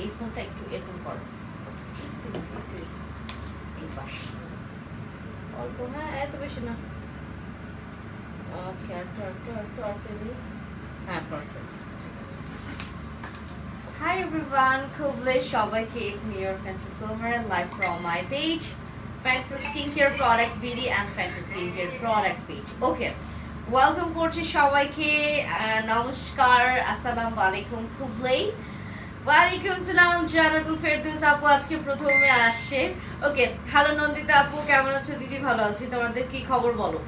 এই ফোনটা একটু এরকম করো এই পাশে অল্প, হ্যাঁ এত বেশি না। ওকে হ্যাঁ পারফেক্ট। Hi everyone, Kuble সবাইকে it's me your Fancy Silver and live from my page Fancy Skincare Products BD and Fancy Skincare Products page. Okay, welcome করছি সবাইকে, নমস্কার, আসসালামু আলাইকুম। কুবলে ওয়ালাইকুম সালাম। জান্নাতুল ফেরদৌস আপু আজকে প্রথমে আসছে। ওকে, হ্যালো নন্দিতা আপু, কেমন আছো দিদি? ভালো আছি, তোমাদের কি খবর বলো?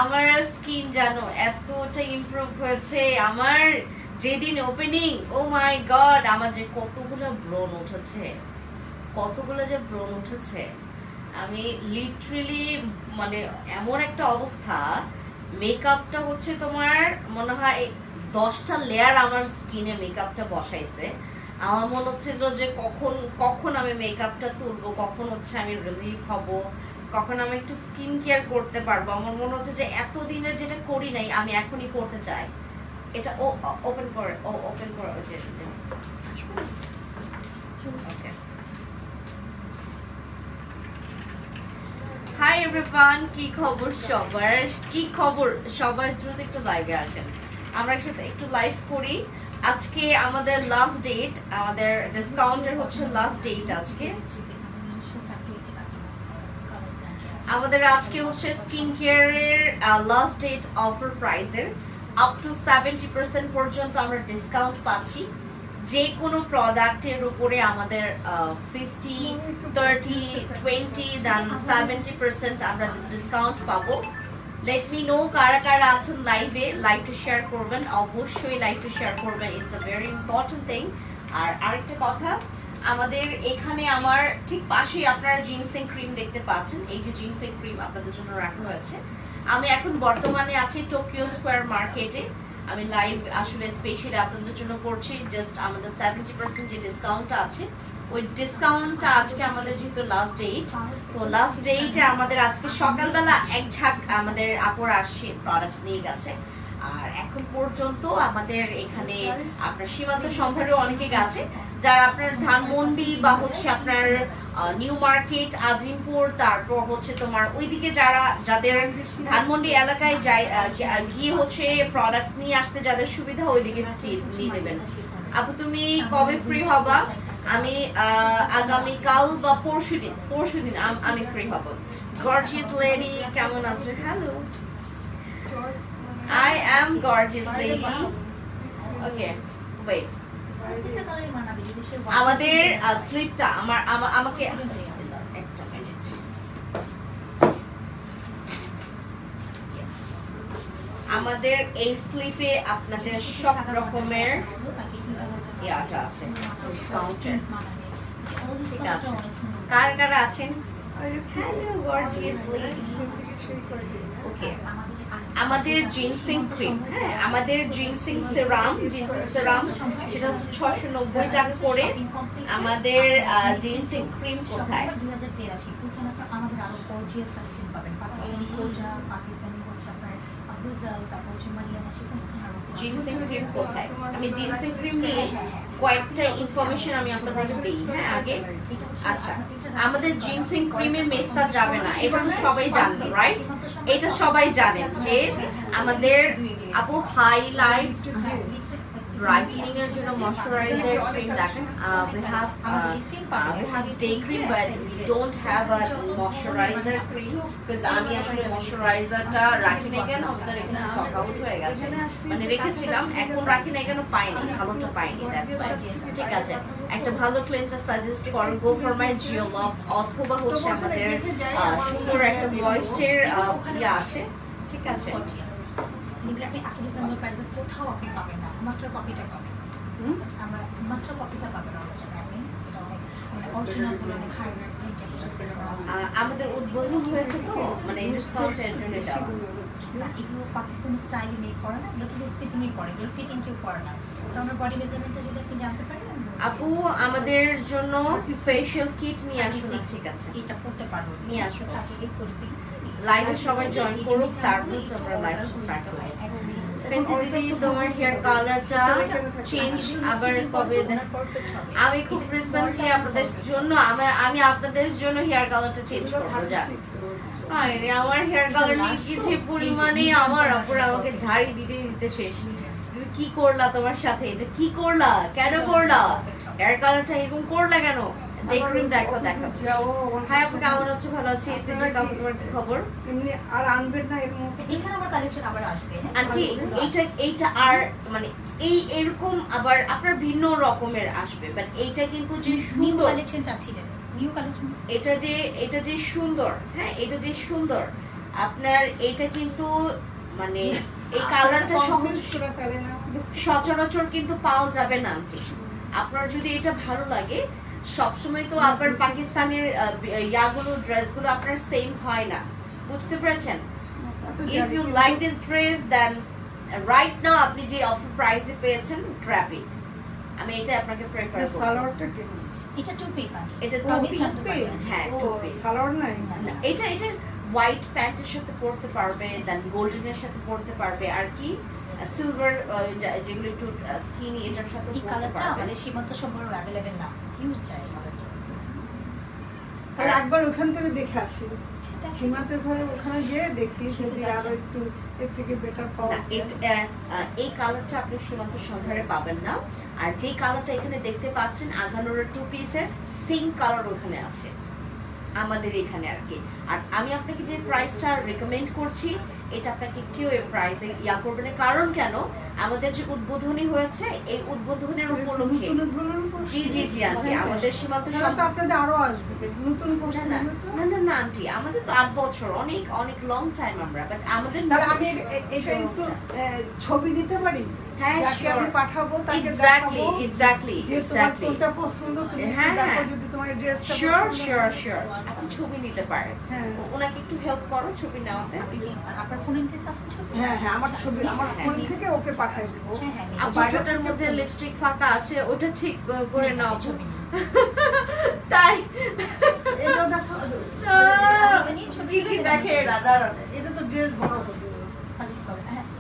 আমার স্কিন জানো এতটা ইমপ্রুভ হয়েছে, আমার যেদিন ওপেনিং, ও মাই গড, আমার যে কতগুলো ব্রণ উঠেছে, আমি লিটারেলি মানে এমন একটা অবস্থা, মেকআপটা হচ্ছে তোমার মনে হয় 10টা লেয়ার আমার স্কিনে মেকআপটা বসাইছে। আমার মনে হচ্ছিল যে কখন আমি মেকআপটা তুলবো, কখন হচ্ছে আমি রিলিফ হব, কখন আমি একটু স্কিন কেয়ার করতে পারবো। আমার মনে হচ্ছে যে এতদিনের যেটা করি নাই আমি এখনই করতে চাই। এটা ওপেন করে ওকে। হাই এভরিওয়ান, কি খবর সবার? সবাই দ্রুত একটু লাইভে আসেন, আমরা একসাথে একটু লাইভ করি। আজকে আমাদের লাস্ট ডেট, আমাদের ডিসকাউন্টের হচ্ছে লাস্ট ডেট আজকে। আমাদের আজকে হচ্ছে স্কিন কেয়ারের লাস্ট ডেট অফার প্রাইসের আপ টু 70% পর্যন্ত আমরা ডিসকাউন্ট পাচ্ছি। যে কোনো প্রোডাক্টের উপরে আমাদের 50, 30, 20 দেন 70% আমরা ডিসকাউন্ট পাবো। লেট মি নো কারা কারা আছেন লাইভটা শেয়ার করবেন, অবশ্যই লাইভটা শেয়ার করবেন, it's a very important thing. আর আরেকটা কথা, আমাদের এখানে আমার ঠিক পাশেই আপনারা জিনসিং ক্রিম দেখতে পাচ্ছেন। এই যে জিনসিং ক্রিম আপনাদের জন্য রাখা হয়েছে। আমি এখন বর্তমানে আছি টোকিও স্কোয়ার মার্কেটে। আমি লাইভ আসলে স্পেশালি আপনাদের জন্য করছি। জাস্ট আমাদের 70% যে ডিসকাউন্টটা আছে, ওই ডিসকাউন্টটা আজকে আমাদের যেহেতু লাস্ট ডেট, তো লাস্ট ডেটে আমাদের আজকে সকালবেলা এক ঝাঁক আমাদের আপুর আসছে, প্রোডাক্টস নিয়ে গেছে। আর এখন পর্যন্ত আমাদের এখানে আপনার সীমান্ত সম্ভারেও অনেকে গেছে, যারা আপনার ধানমন্ডি বা হচ্ছে আপনার নিউ মার্কেট, আজিমপুর, তারপর হচ্ছে তোমার ওইদিকে যাদের ধানমন্ডি এলাকায় গিয়ে হচ্ছে প্রোডাক্টস নিয়ে আসতে যাদের সুবিধা, ওইদিকে নিয়ে নেবেন। আপু তুমি কবে ফ্রি হবা? আমি আগামীকাল বা পরশুদিন আমি ফ্রি হব। গর্জিয়াস লেডি কেমন আছো? Hello, I am gorgeous lady. Okay, wait. আমাদের স্লিপটা আমাকে একটা মিনিট। আমাদের এই স্লিপে আপনাদের সব রকমের ইয়াটা আছে ডিসকাউন্টের, ঠিক আছে? কারা আছেন? Hello gorgeous lady. ওকে, আমাদের জিনসিং ক্রিম, হ্যাঁ আমাদের জিনসিং সেরাম সেটা হচ্ছে 690 টাকা করে। আমাদের জিনসিং ক্রিম কোথায়? আমাদের আরো গর্জিয়াস কালেকশন পাবেন, পাকিস্তানি কোজা, পাকিস্তানি হচ্ছে আপনার গুজাল, তারপর হচ্ছে মারিয়ানা শিফন। জিনসিং ক্রিম কোথায়? আমি জিনসিং ক্রিম নিয়ে কয়েকটা ইনফরমেশন আমি আপনাদেরকে দিই। হ্যাঁ আগে, আচ্ছা আমাদের জিনসিং ক্রিমের মেসটা যাবে না, এটা তো সবাই জানেন, রাইট? এটা সবাই জানেন যে আমাদের আপু হাইলাইটস brightening এর জন্য ময়শ্চারাইজার ক্রিম দেখেন, we have day cream but we don't have a moisturizer cream because আমি আসলে ময়শ্চারাইজারটা রাখি না কেন, আমাদের এখানে স্টক আউট হয়ে গেছে, মানে রেখেছিলাম এখন রাখি না কেন, পাইনি, ভালোটা পাইনি, দ্যাটস ওয়াই। ঠিক আছে, একটা ভালো ক্লেন্সার সাজেস্ট করো, go for my Jio loves, অথবা হচ্ছে আমাদের সুন্দর একটা ময়েশ্চার ইয়া আছে, ঠিক আছে? আপনি রিজনেবল প্রাইসে কোথাও আপনি পাবেন না, মাস্টার কপিটা পাবেন। আমরা মাস্টার কপিটা পাবেন আপনি, এটা অনেক মানে অরিজিনাল গুলো অনেক হাই রেট। আমাদের উদ্বোধন হয়েছে তো, মানে ডিসকাউন্টের জন্য এটা না এগুলো পাকিস্তানি স্টাইলে মেক করে না, এগুলো টুরিস্ট ফিটিংই করে, এগুলো ফিটিং কেউ করে না। তো আমার বডি মেজারমেন্টটা যদি আপনি জানতে পারেন আপু আমাদের জন্য ফেশিয়াল কিট নিয়ে আসুন। ঠিক আছে, এটা করতে পারবো নিয়ে আসবো। তাকে এই করে দিয়েছি লাইভে সবাই জয়েন করুক, তারপর আমরা লাইভ স্টার্ট করব। পেন্সি দিদি তোমার হেয়ার কালারটা চেঞ্জ আবার কবে দেন? আমি খুব রিসেন্টলি আপনাদের জন্য আমি আপনাদের জন্য হেয়ার কালারটা চেঞ্জ করব। যা আরে আমার হেয়ার কালার নিয়ে কি যে পরিমাণে আমার আপুরা আমাকে ঝাড়ি দিতে দিতে শেষ। তুমি কি করলা তোমার সাথে? এটা কি করলা? কেন করলা? হেয়ার কালারটা এরকম করলা কেন? দেখুন, দেখো দেখো। হাই আপু, কেমন আছো? ভালো আছি। এসএনজি কাপড়, তোমার কি খবর? এমনি আর আনবেন না এরকম? এখানে আমার কালেকশন আবার আসবে আন্টি। এইটা আর মানে এরকম আবার আপনার ভিন্ন রকমের আসবে, বাট এইটা কিন্তু যে সুন্দর কালেকশন চাচ্ছিলেন, নিউ কালেকশন। এটা যে সুন্দর, হ্যাঁ এটা যে সুন্দর আপনার, এটা কিন্তু মানে এই কালারটা সহজ সচরাচর কিন্তু পাওয়া যাবে না আন্টি। আপনার যদি এটা ভালো লাগে, সবসময় তো আবার পাকিস্তানের ইয়াগুলো ড্রেসগুলো আপনার সেম হয় না, বুঝতে পেরেছেন? If you like this dress then right now আপনি যে অফার প্রাইসে পেয়েছেন, গ্র্যাব ইট। আমি এটা আপনাকে প্রেফার করব। সালোয়ারটা কি? এটা টু পিস আছে, এটা টু পিস। হ্যাঁ টু পিস। সালোয়ার নাই? এটা হোয়াইট প্যান্টের সাথে পরতে পারবে, দেন গোল্ডেনের সাথে পরতে পারবে, আর কি সিলভার যেগুলো একটু স্কিনি এটার সাথে এই কালারটা মানে সীমান্ত সম্পর্ক अवेलेबल না, ইউজ চাই কালারটা। আর একবার ওখান থেকে দেখে আসি, সীমান্তের ঘরে ওখানে গিয়ে দেখি যদি আরো একটু এর থেকে বেটার পাওয়া যায়। এই কালারটা আপনি সীমান্ত সম্ভারে পাবেন না। আর যে কালারটা এখানে দেখতে পাচ্ছেন আগানোর টু পিসের সেম কালার ওখানে আছে আমাদের এখানে আর কি। আর আমি আপনাকে যে প্রাইসটা রেকমেন্ড করছি, এটা আপনাকে কেউ এই প্রাইসে ইয়া করবে না। কারণ কেন, আমাদের যে উদ্বোধনী হয়েছে, এই উদ্বোধনের উপলক্ষে জি জি জি আন্টি, আমাদের সীমান্ত তো আপনাদের আরো আসবে নতুন কোর্স। না না না আন্টি, আমাদের তো 8 বছর, অনেক অনেক লং টাইম আমরা, বাট আমাদের তাহলে আমি এটা একটু ছবি দিতে পারি? হ্যাঁ যাকে আমি পাঠাবো তাকে এক্স্যাক্টলি এক্স্যাক্টলি যে তোমার কোনটা পছন্দ, তুমি দেখো যদি তোমার ড্রেসটা শিওর শিওর শিওর আপনি ছবি নিতে পারেন। হ্যাঁ, ওনাকে একটু হেল্প করো ছবি নেওয়াতে। আপনার ফোনে নিতে চাচ্ছেন ছবি? হ্যাঁ হ্যাঁ, আমার ছবি আমার ফোন থেকে ওকে পাঠাই দেব। আপনার মধ্যে লিপস্টিক ফাঁকা আছে, ওটা ঠিক করে নাও ছবি। তাই এটা দেখো, এটা নিয়ে ছবি কি দেখে দাদা? এটা তো ড্রেস বড় হবে।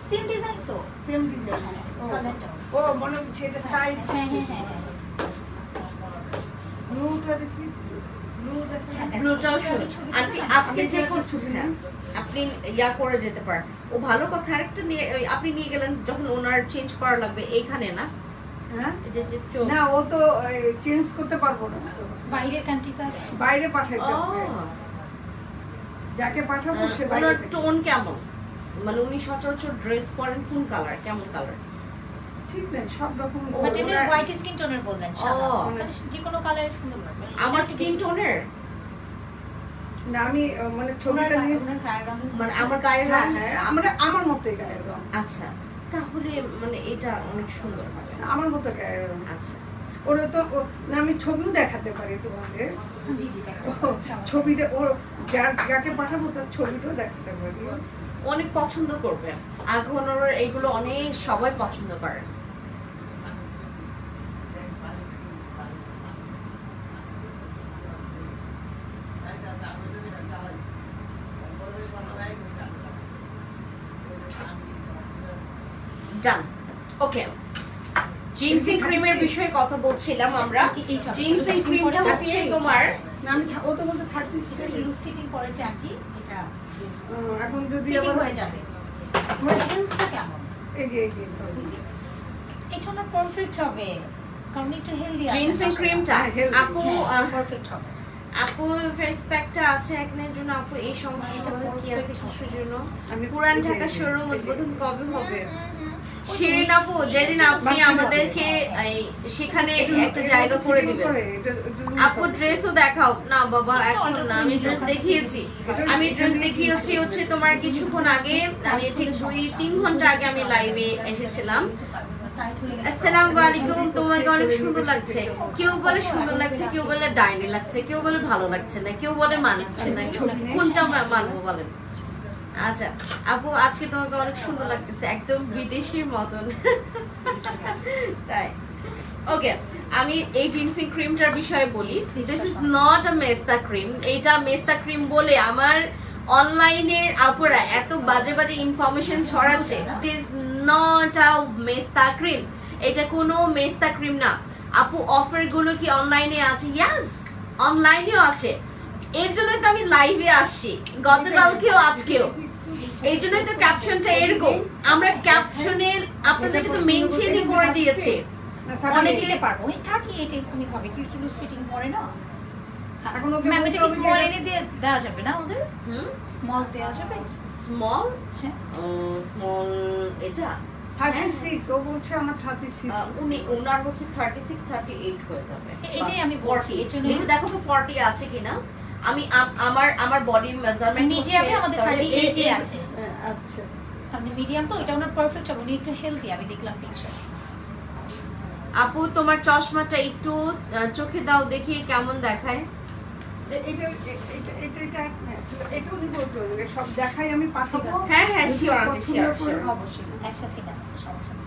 সেম ডিজাইন তো, সেম ডিজাইন। ও মনে হচ্ছে এটা সাইজ। হ্যাঁ হ্যাঁ হ্যাঁ ব্লুটা দেখি, ব্লু দেখো, ব্লুটাও শুনি আন্টি। আজকে যে ছবি না আপনি ইয়া করে যেতে পারেন, ও ভালো কথা। আরেকটা নিয়ে আপনি নিয়ে গেলেন যখন ওনার চেঞ্জ করা লাগবে এইখানে না? হ্যাঁ না, ও তো চেঞ্জ করতে পারবো না, বাইরের কান্ট্রিতে আছে, বাইরে পাঠাইতে হবে। যাকে পাঠাবো সে বাইরে ওনার টোন কেমন, মানে উনি সচরাচর ড্রেস পরেন কোন কালার, কেমন কালার? ঠিক নাই, সব রকম। বাট এমনি হোয়াইট স্কিন টোনের বললেন, সাদা যে কোনো কালার সুন্দর লাগবে। আমার স্কিন টোনের না, আমি মানে ছবিটা নিয়ে মানে আমার গায়ের রং। হ্যাঁ আমার মতোই গায়ের রং। আচ্ছা, তাহলে মানে এটা অনেক সুন্দর হবে। আমার মতো গায়ের রং। আচ্ছা, ওরা তো না, আমি ছবিও দেখাতে পারি তোমাদের। জি জি ছবিটা ওর যাকে পাঠাবো তার ছবিটাও দেখাতে পারি। অনেক পছন্দ করবে। আগুনের এইগুলো অনেক সবাই পছন্দ করে। ডান, ওকে। জিনসিং ক্রিমের বিষয়ে কথা বলছিলাম আমরা। জিনসিং ক্রিমটা হচ্ছে তোমার, না আমি ও তো বলতে 36 লুজ ফিটিং করেছে আন্টি, এটা এখন যদি ফিটিং আবার হয়ে যাবে। কেমন এই যে এটা না পারফেক্ট হবে, কারণ একটু হেলদি আছে। জিনসিং ক্রিমটা আপু পারফেক্ট হবে। আপু ফেস প্যাকটা আছে একনের জন্য। আপু এই সমস্যাটা কি আছে, কিসের জন্য? আমি পুরান ঢাকা শোরুম উদ্বোধন কবে হবে? শিরিন আপু, যেদিন আপনি আমাদেরকে সেখানে একটা জায়গা করে দিবেন। আপু ড্রেসও দেখাও না বাবা, এখন না, আমি ড্রেস দেখিয়েছি। আমি ড্রেস দেখিয়েছি হচ্ছে তোমার কিছুক্ষণ আগে, আমি ঠিক 2-3 ঘন্টা আগে আমি লাইভে এসেছিলাম। আসসালামু আলাইকুম, তোমাকে অনেক সুন্দর লাগছে। কেউ বলে সুন্দর লাগছে, কেউ বলে ডাইনি লাগছে, কেউ বলে ভালো লাগছে না, কেউ বলে মানাচ্ছে না। কোনটা মানবো বলেন? আচ্ছা আপু আজকে তোমাকে অনেক সুন্দর লাগতেছে, একদম বিদেশির মতন। তাই ওকে, আমি এই জিনসিং ক্রিমটার বিষয়ে বলি। দিস ইজ নট আ মেস্তা ক্রিম। এটা মেস্তা ক্রিম বলে আমার অনলাইনের আপুরা এত বাজে বাজে ইনফরমেশন ছড়াচ্ছে। দিস নট আ মেস্তা ক্রিম, এটা কোনো মেস্তা ক্রিম না আপু। অফার গুলো কি অনলাইনে আছে? ইয়াস, অনলাইনেও আছে। এর জন্যই তো আমি লাইভে আসছি, গতকালকেও আজকেও। এই জন্যই তো ক্যাপশনটা এরকম। আমরা ক্যাপশনে আপনাদেরকে তো মেনশনই করে দিয়েছে। অনেকে পারবো ওই 38 এরকমই হবে, ক্রিস্টাল ফিটিং করে না এখন ওকে ম্যামেটিক স্মল এনে দিয়ে দেওয়া যাবে না ওদের? স্মল দেওয়া যাবে? স্মল? স্মল এটা 36 ও বলছে আমার 36। উনি ওনার হচ্ছে 36 38 হয়ে যাবে। এটাই আমি বলছি, এর জন্য এটা দেখো তো 40 আছে কিনা। আমি আমার বডির মেজারমেন্ট মিডিয়ামে আমাদের 38 এ আছে। আচ্ছা আপনি মিডিয়াম তো, এটা ওনার পারফেক্ট হবে, উনি একটু হেলদি, আমি দেখলাম পিকচার। আপু তোমার চশমাটা একটু চোখে দাও দেখি কেমন দেখায়। এটা উনি বলতো সব দেখাই আমি পাঠাবো। হ্যাঁ হ্যাঁ শিওর আন্টি, শিওর অবশ্যই একসাথে না, সমস্যা নেই।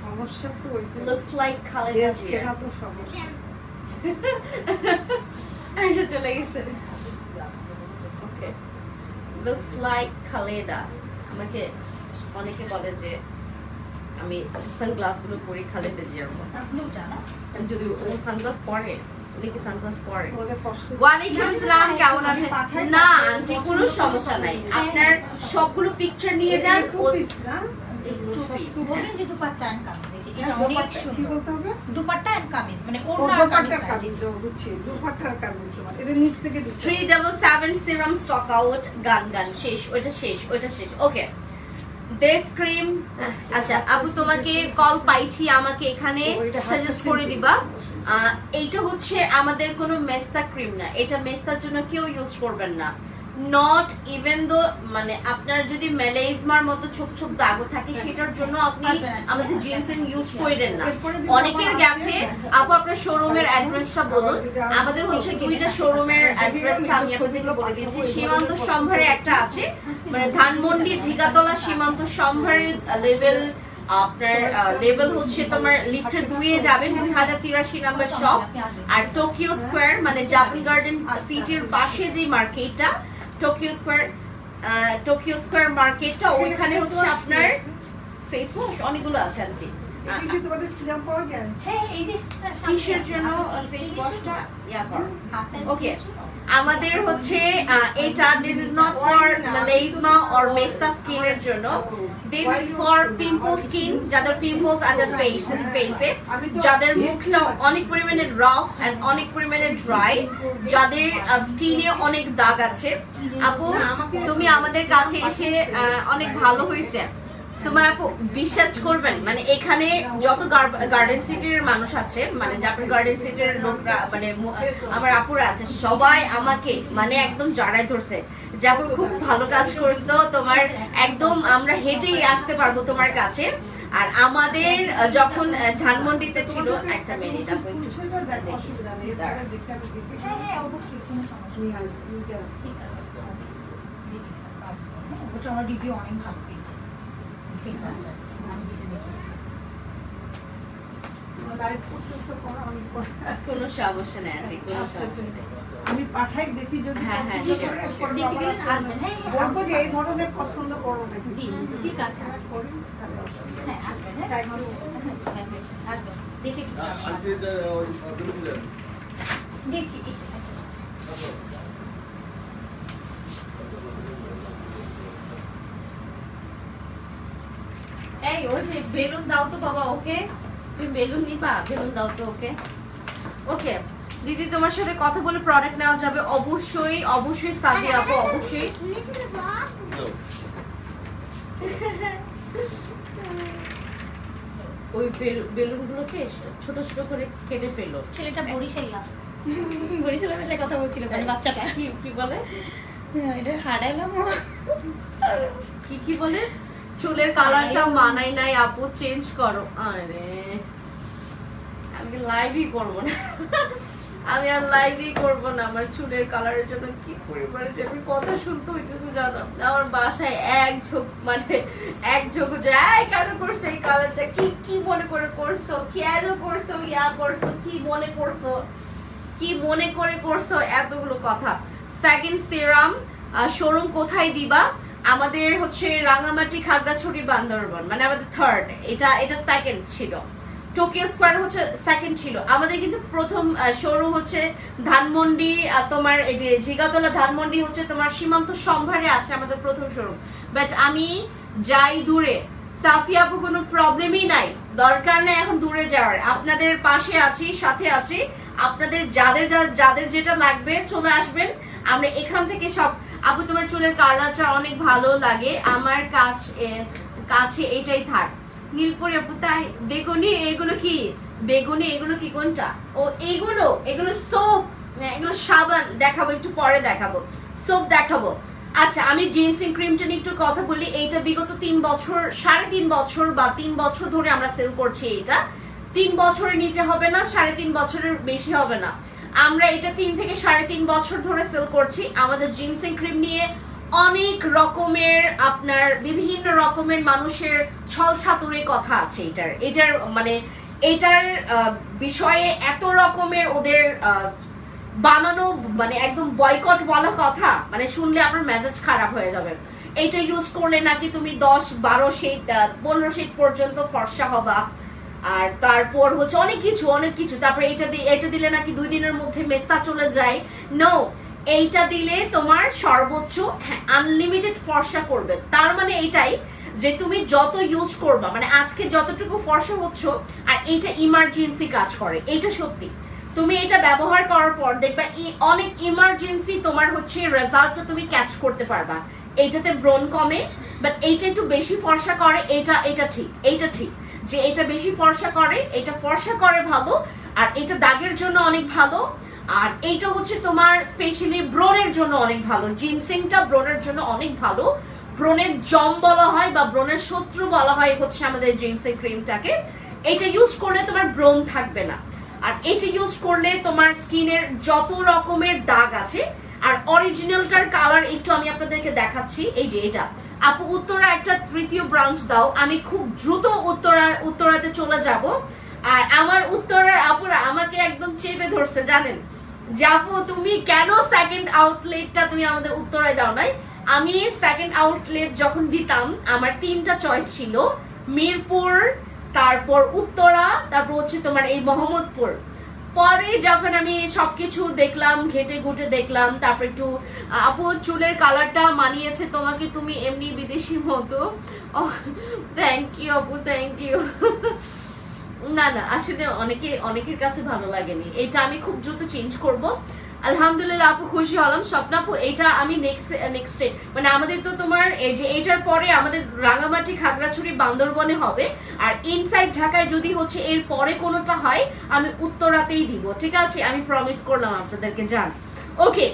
সমস্যা তো ওই লুকস লাইক খালেদা জিয়া। কেনা তো সমস্যা। আচ্ছা চলে গেছে। ওকে, লুকস লাইক খালেদা। আমাকে অনেকে বলে যে আমি সানগ্লাস গুলো পরি খালেদা জিয়ার মতো। ব্লুটা না, যদি ও সানগ্লাস পরে, উনি কি সানগ্লাস পরে? ওদের কষ্ট। ওয়ালাইকুম আসসালাম, কেমন আছেন? না আন্টি কোনো সমস্যা নাই, আপনার সবগুলো পিকচার নিয়ে যান। টু পিস না, টু পিস বলেন যে দুপাট্টা এন্ড কামিজ, এটা অনেক কি সুন্দর। বলতে হবে? দুপাট্টা এন্ড কামিজ মানে ও ওড়না আর দুপাট্টার কামিজ। কামিজ বুঝছি, দুপাট্টার কামিজ মানে এটা নিচ থেকে দিতে 377 সিরাম স্টক আউট, গান শেষ, ওটা শেষ, ওটা শেষ। ওকে, দিস ক্রিম। আচ্ছা আপু তোমাকে কল পাইছি, আমাকে এখানে সাজেস্ট করে দিবা। এইটা হচ্ছে আমাদের কোনো মেস্তা ক্রিম না, এটা মেস্তার জন্য কেউ ইউজ করবেন না। নট ইভেন দো মানে আপনার যদি মেলাইজমার মতো ছোপ ছোপ দাগও থাকে সেটার জন্য আপনি আমাদের জিএসএম ইউজ করেন না। অনেকের গেছে আপু আপনার শোরুমের অ্যাড্রেসটা বলুন। আমাদের হচ্ছে দুইটা শোরুমের অ্যাড্রেসটা আমি আপনাদেরকে বলে দিচ্ছি। সীমান্ত সম্ভারে একটা আছে, মানে ধানমন্ডি ঝিগাতলা সীমান্ত সম্ভারের লেভেল, আপনার লেভেল হচ্ছে তোমার লিফটের 2 এ যাবেন, 2083 নাম্বার শপ। আর টোকিও স্কয়ার মানে জাপান গার্ডেন সিটির পাশে যে মার্কেটটা টোকিও স্কয়ার মার্কেটটা, ওইখানে হচ্ছে আপনার ফেসবুক অনেকগুলো আছে আন্টি। এটা কি তোমাদের সিরাম পাওয়া যায়? হ্যাঁ এই যে কিসের জন্য ফেস ওয়াশটা ইয়া কর। ওকে, আমাদের হচ্ছে এটা this is not for melasma or মেস্তা স্কিনের জন্য, this is for pimple skin, যাদের পিম্পলস আছে ফেসে, যাদের মুখটা অনেক পরিমাণে রাফ এন্ড অনেক পরিমাণে ড্রাই, যাদের স্কিনে অনেক দাগ আছে। আপু তুমি আমাদের কাছে এসে অনেক ভালো হয়েছে। সুমাইয়া আপু বিশ্বাস করবেন, মানে এখানে যত গার্ডেন সিটির মানুষ আছে, মানে জাপান গার্ডেন সিটির লোকরা, মানে আমার আপুরা আছে, সবাই আমাকে মানে একদম জড়ায় ধরছে যে আপু খুব ভালো কাজ করছো, তোমার একদম আমরা হেঁটেই আসতে পারবো তোমার কাছে। আর আমাদের যখন ধানমন্ডিতে ছিল, একটা মিনিট আপু একটু হ্যাঁ হ্যাঁ অবশ্যই কোনো সমস্যা নেই, ঠিক আছে। ওটা আমার রিভিউ অনেক ভালো পেয়েছি, ফেস ওয়াশটা আমি যেটা দেখিয়েছি। লাইভ করতেছে পড়া অনেক পড়া, কোনো সমস্যা নেই আন্টি, কোনো সমস্যা নেই। আমি পাঠাই দেখি যদি হ্যাঁ হ্যাঁ পছন্দ করে এরপর বাবা আসবেন। হ্যাঁ বলবো যে এই ধরনের পছন্দ করো নাকি। জি ঠিক আছে আচ্ছা করি তাহলে অসুবিধা নেই। হ্যাঁ আসবেন। হ্যাঁ Thank you. একদম দেখে দিচ্ছি। এই ওই যে বেলুন দাও তো বাবা, ওকে তুমি বেলুন নিবা, বেলুন দাও তো ওকে। ওকে দিদি তোমার সাথে কথা বলে প্রোডাক্ট নেওয়া যাবে অবশ্যই, অবশ্যই সাদিয়া আপু অবশ্যই। ওই বেলুনগুলোকে ছোট ছোট করে কেটে ফেলো। ছেলেটা বরিশালের ভাষায় কথা বলছিল, মানে বাচ্চাটা কি বলে, এটা হারাইলাম। কি বলে, চুলের কালারটা মানাই নাই আপু, চেঞ্জ করো। আরে আমি লাইভই করবো না। আমি আর লাইভই করবো না, আমার চুলের কালারের জন্য কি পরিবারের জন্য কথা শুনতে হইতেছে জানো। আমার বাসায় এক ঝোঁক যায় কেন করছো এই কালারটা, কি মনে করে করছো, কেন করছো, করছো কি মনে করে করছো, এতগুলো কথা। সেকেন্ড সিরাম শোরুম কোথায় দিবা? আমাদের হচ্ছে রাঙামাটি, খাগড়াছড়ি, বান্দরবান, মানে আমাদের থার্ড, এটা সেকেন্ড ছিল। টোকিও স্কোয়ার হচ্ছে সেকেন্ড ছিল আমাদের, কিন্তু প্রথম শোরুম হচ্ছে ধানমন্ডি, তোমার এই যে ঝিগাতলা ধানমন্ডি হচ্ছে তোমার সীমান্ত সম্ভারে আছে আমাদের প্রথম শোরুম। বাট আমি যাই দূরে, সাফিয়া আপু কোনো প্রবলেমই নাই, দরকার নেই এখন দূরে যাওয়ার, আপনাদের পাশে আছি, সাথে আছি। আপনাদের যাদের যেটা লাগবে চলে আসবেন, আমরা এখান থেকে সব। আপু তোমার চুলের কালারটা অনেক ভালো লাগে, আমার কাছে এটাই থাক। নীলপরি আপু তাই? বেগুনি এগুলো কি? বেগুনি এগুলো কি কোনটা? ও এগুলো সোপ, এগুলো সাবান। দেখাবো একটু পরে, দেখাবো সোপ দেখাবো। আচ্ছা আমি জিনসিং ক্রিমটা নিয়ে একটু কথা বলি। এইটা বিগত 3 বছর, 3.5 বছর বা 3 বছর ধরে আমরা সেল করছি। এটা 3 বছরের নিচে হবে না, 3.5 বছরের বেশি হবে না। আমরা এটা 3 থেকে 3.5 বছর ধরে সেল করছি। আমাদের জিনসিং ক্রিম নিয়ে অনেক রকমের, আপনার বিভিন্ন রকমের মানুষের ছল ছাতুরে কথা আছে। এটার মানে এটার বিষয়ে এত রকমের ওদের বানানো, মানে একদম বয়কট বলা কথা, মানে শুনলে আপনার মেজাজ খারাপ হয়ে যাবে। এটা ইউজ করলে নাকি তুমি 10, 12 শেড, 15 শেড পর্যন্ত ফর্সা হবা। আর তারপর হচ্ছে অনেক কিছু। তারপরে এটা দিলে নাকি 2 দিনের মধ্যে মেস্তা চলে যায়। নো, এইটা দিলে তোমার সর্বোচ্চ আনলিমিটেড ফর্সা করবে। তার মানে এটাই যে তুমি যত ইউজ করবা, মানে আজকে যতটুকু ফর্সা হচ্ছ, আর এটা ইমার্জেন্সি কাজ করে, এটা সত্যি। তুমি এটা ব্যবহার করার পর দেখবা অনেক ইমার্জেন্সি তোমার হচ্ছে রেজাল্টটা তুমি ক্যাচ করতে পারবা। এইটাতে ব্রণ কমে, বাট এইটা একটু বেশি ফর্সা করে। এটা ঠিক যে এটা বেশি ফর্সা করে, এটা ফর্সা করে ভালো, আর এটা দাগের জন্য অনেক ভালো। আর এইটা হচ্ছে তোমার স্পেশালি ব্রণের জন্য অনেক ভালো। জিনসিংটা ব্রণের জন্য অনেক ভালো। ব্রণের জম বলা হয় বা ব্রণের শত্রু বলা হয় হচ্ছে আমাদের জিনসিং ক্রিমটাকে। এটা ইউজ করলে তোমার ব্রণ থাকবে না, আর এটা ইউজ করলে তোমার স্কিনের যত রকমের দাগ আছে। আর অরিজিনালটার কালার একটু আমি আপনাদেরকে দেখাচ্ছি। এই যে এটা আপু, উত্তরা একটা 3য় ব্রাঞ্চ দাও। আমি খুব দ্রুত উত্তরাতে চলে যাব। আর আমার উত্তরার আপুরা আমাকে একদম চেপে ধরছে, জানেন যে আপু তুমি কেন সেকেন্ড আউটলেটটা তুমি আমাদের উত্তরায় দাও নাই। আমি সেকেন্ড আউটলেট যখন দিতাম, আমার 3টা চয়েস ছিল, মিরপুর, তারপর উত্তরা, তারপর হচ্ছে তোমার এই মোহাম্মদপুর। পরে যখন আমি সবকিছু দেখলাম, ঘেটে ঘুটে দেখলাম, তারপর একটু আপু চুলের কালারটা মানিয়েছে তোমাকে, তুমি এমনি বিদেশির মতো। থ্যাংক ইউ আপু, থ্যাংক ইউ। না আসলে অনেকের কাছে ভালো লাগেনি। এটা আমি খুব দ্রুত চেঞ্জ করব। আলহামদুলিল্লাহ আপু, খুশি হলাম। স্বপ্না আপু, এটা আমি নেক্সট ডে, মানে আমাদের তো তোমার এই যে এটার পরে আমাদের রাঙামাটি, খাগড়াছড়ি, বান্দরবনে হবে। আর ইনসাইড ঢাকায় যদি হচ্ছে এর পরে কোনোটা হয়, আমি উত্তরাতেই দিব, ঠিক আছে? আমি প্রমিস করলাম আপনাদেরকে, জান। ওকে,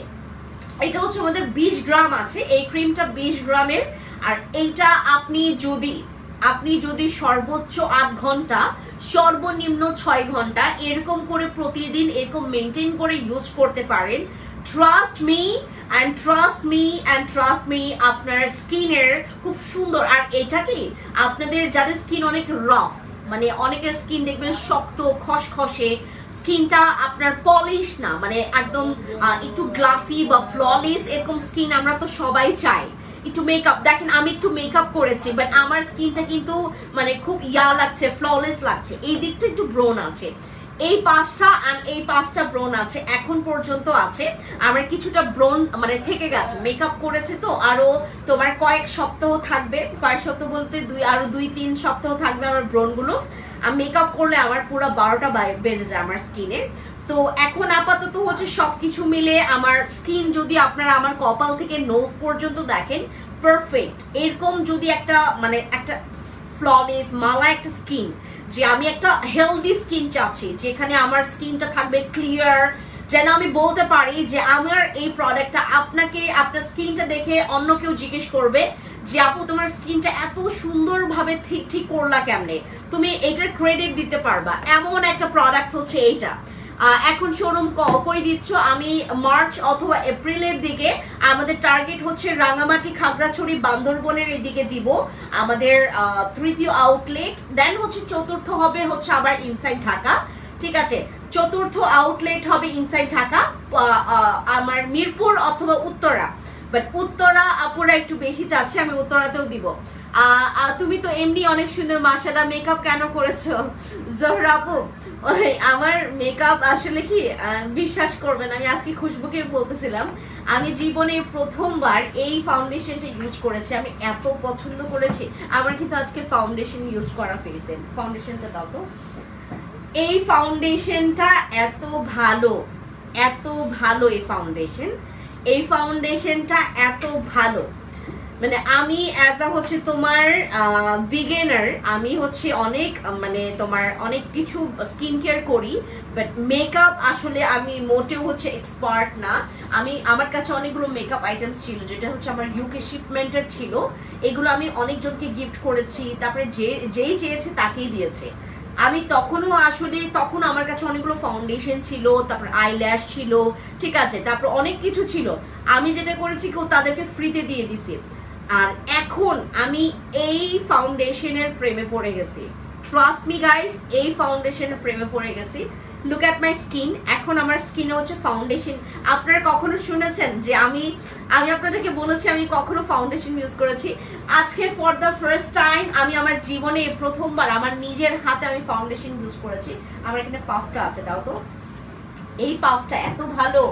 এটা হচ্ছে আমাদের 20 গ্রাম আছে এই ক্রিমটা, 20 গ্রামের। আর এইটা আপনি যদি সর্বোচ্চ 8 ঘন্টা, সর্বনিম্ন 6 ঘন্টা এরকম করে প্রতিদিন এরকম মেনটেন করে ইউজ করতে পারেন, ট্রাস্ট মি, আপনার স্কিনের খুব সুন্দর। আর এটা কি আপনাদের যাদের স্কিন অনেক রাফ, মানে অনেকের স্কিন দেখবেন শক্ত খসখসে, স্কিনটা আপনার পলিশ না, মানে একদম একটু গ্লাসি বা ফ্ললেস এরকম স্কিন আমরা তো সবাই চাই। একটু মেকআপ, দেখেন আমি একটু মেকআপ করেছি, বাট আমার স্কিনটা কিন্তু মানে খুব লাগছে, ফ্ললেস লাগছে। এই দিকটা একটু ব্রোন আছে, এই 5টা and এই 5টা ব্রোন আছে, এখন পর্যন্ত আছে। আমার কিছুটা ব্রোন মানে থেকে গেছে, মেকআপ করেছে তো, আরো তোমার কয়েক সপ্তাহ থাকবে, কয়েক সপ্তাহ বলতে আরো 2-3 সপ্তাহ থাকবে আমার ব্রোন গুলো। আমি মেকআপ করলে আমার পুরো 12টা বেজে যায় আমার স্কিনের। সো এখন আপাতত হচ্ছে সবকিছু মিলে আমার স্কিন, যদি আপনারা আমার কপাল থেকে নোজ পর্যন্ত দেখেন, পারফেক্ট। এরকম যদি একটা মানে একটা ফ্ললেস মালা একটা স্কিন, যে আমি একটা হেলদি স্কিন চাচ্ছি, যেখানে আমার স্কিনটা থাকবে ক্লিয়ার, যেন আমি বলতে পারি যে আমার এই প্রোডাক্টটা আপনাকে, আপনার স্কিনটা দেখে অন্য কেউ জিজ্ঞেস করবে যে আপু তোমার স্কিনটা এত সুন্দরভাবে ঠিক করলা কেমনে, তুমি এটার ক্রেডিট দিতে পারবা, এমন একটা প্রোডাক্ট হচ্ছে এইটা। এখন শোরুম কই দিচ্ছ? আমি মার্চ অথবা এপ্রিলের দিকে আমাদের টার্গেট হচ্ছে রাঙামাটি, খাগড়াছড়ি, বান্দরবনের এদিকে দিব আমাদের তৃতীয় আউটলেট। দেন হচ্ছে চতুর্থ হবে হচ্ছে আবার ইনসাইড ঢাকা, ঠিক আছে? চতুর্থ আউটলেট হবে ইনসাইড ঢাকা আমার মিরপুর অথবা উত্তরা, বাট উত্তরা আপুরা একটু বেশি চাচ্ছে, আমি উত্তরাতেও দিব। তুমি তো এমনি অনেক সুন্দর, মাশাআল্লাহ। মেকআপ কেন করেছো জোহরা আপু? আমার মেকআপ আসলে কি বিশ্বাস করবেন, আমি আজকে খুশবুকে বলতেছিলাম আমি জীবনে প্রথমবার এই ফাউন্ডেশনটা ইউজ করেছি, আমি এত পছন্দ করেছি। আমার কিন্তু আজকে ফাউন্ডেশন ইউজ করা ফেসে, ফাউন্ডেশনটা দাও তো। এই ফাউন্ডেশনটা এত ভালো, এত ভালো এই ফাউন্ডেশনটা এত ভালো, মানে আমি অ্যাজ আ হচ্ছে তোমার বিগিনার, আমি হচ্ছে অনেক মানে তোমার অনেক কিছু স্কিন কেয়ার করি, বাট মেকআপ আসলে আমি মোটেও হচ্ছে এক্সপার্ট না। আমার কাছে অনেকগুলো মেকআপ আইটেমস ছিল যেটা হচ্ছে আমার ইউকে শিপমেন্টের ছিল, এগুলো আমি অনেকজনকে গিফট করেছি, তারপরে যেই চেয়েছে তাকেই দিয়েছে। আমি তখন আমার কাছে অনেকগুলো ফাউন্ডেশন ছিল, তারপর আইল্যাশ ছিল, ঠিক আছে, তারপর অনেক কিছু ছিল। আমি যেটা করেছি কেউ তাদেরকে ফ্রিতে দিয়ে দিছি। আর এখন আমি এই ফাউন্ডেশনের প্রেমে পড়ে গেছি, ট্রাস্ট মি গাইস, এই ফাউন্ডেশনের প্রেমে পড়ে গেছি। লুক অ্যাট মাই স্কিন, এখন আমার স্কিনে হচ্ছে ফাউন্ডেশন। আপনারা কখনো শুনেছেন যে আমি আপনাদেরকে বলেছি আমি কখনো ফাউন্ডেশন ইউজ করেছি? আজকে ফর দ্য ফার্স্ট টাইম আমি আমার জীবনে প্রথমবার আমার নিজের হাতে আমি ফাউন্ডেশন ইউজ করেছি। আমার এখানে পাফটা আছে, দাও তো। এই পাফটা এত ভালো।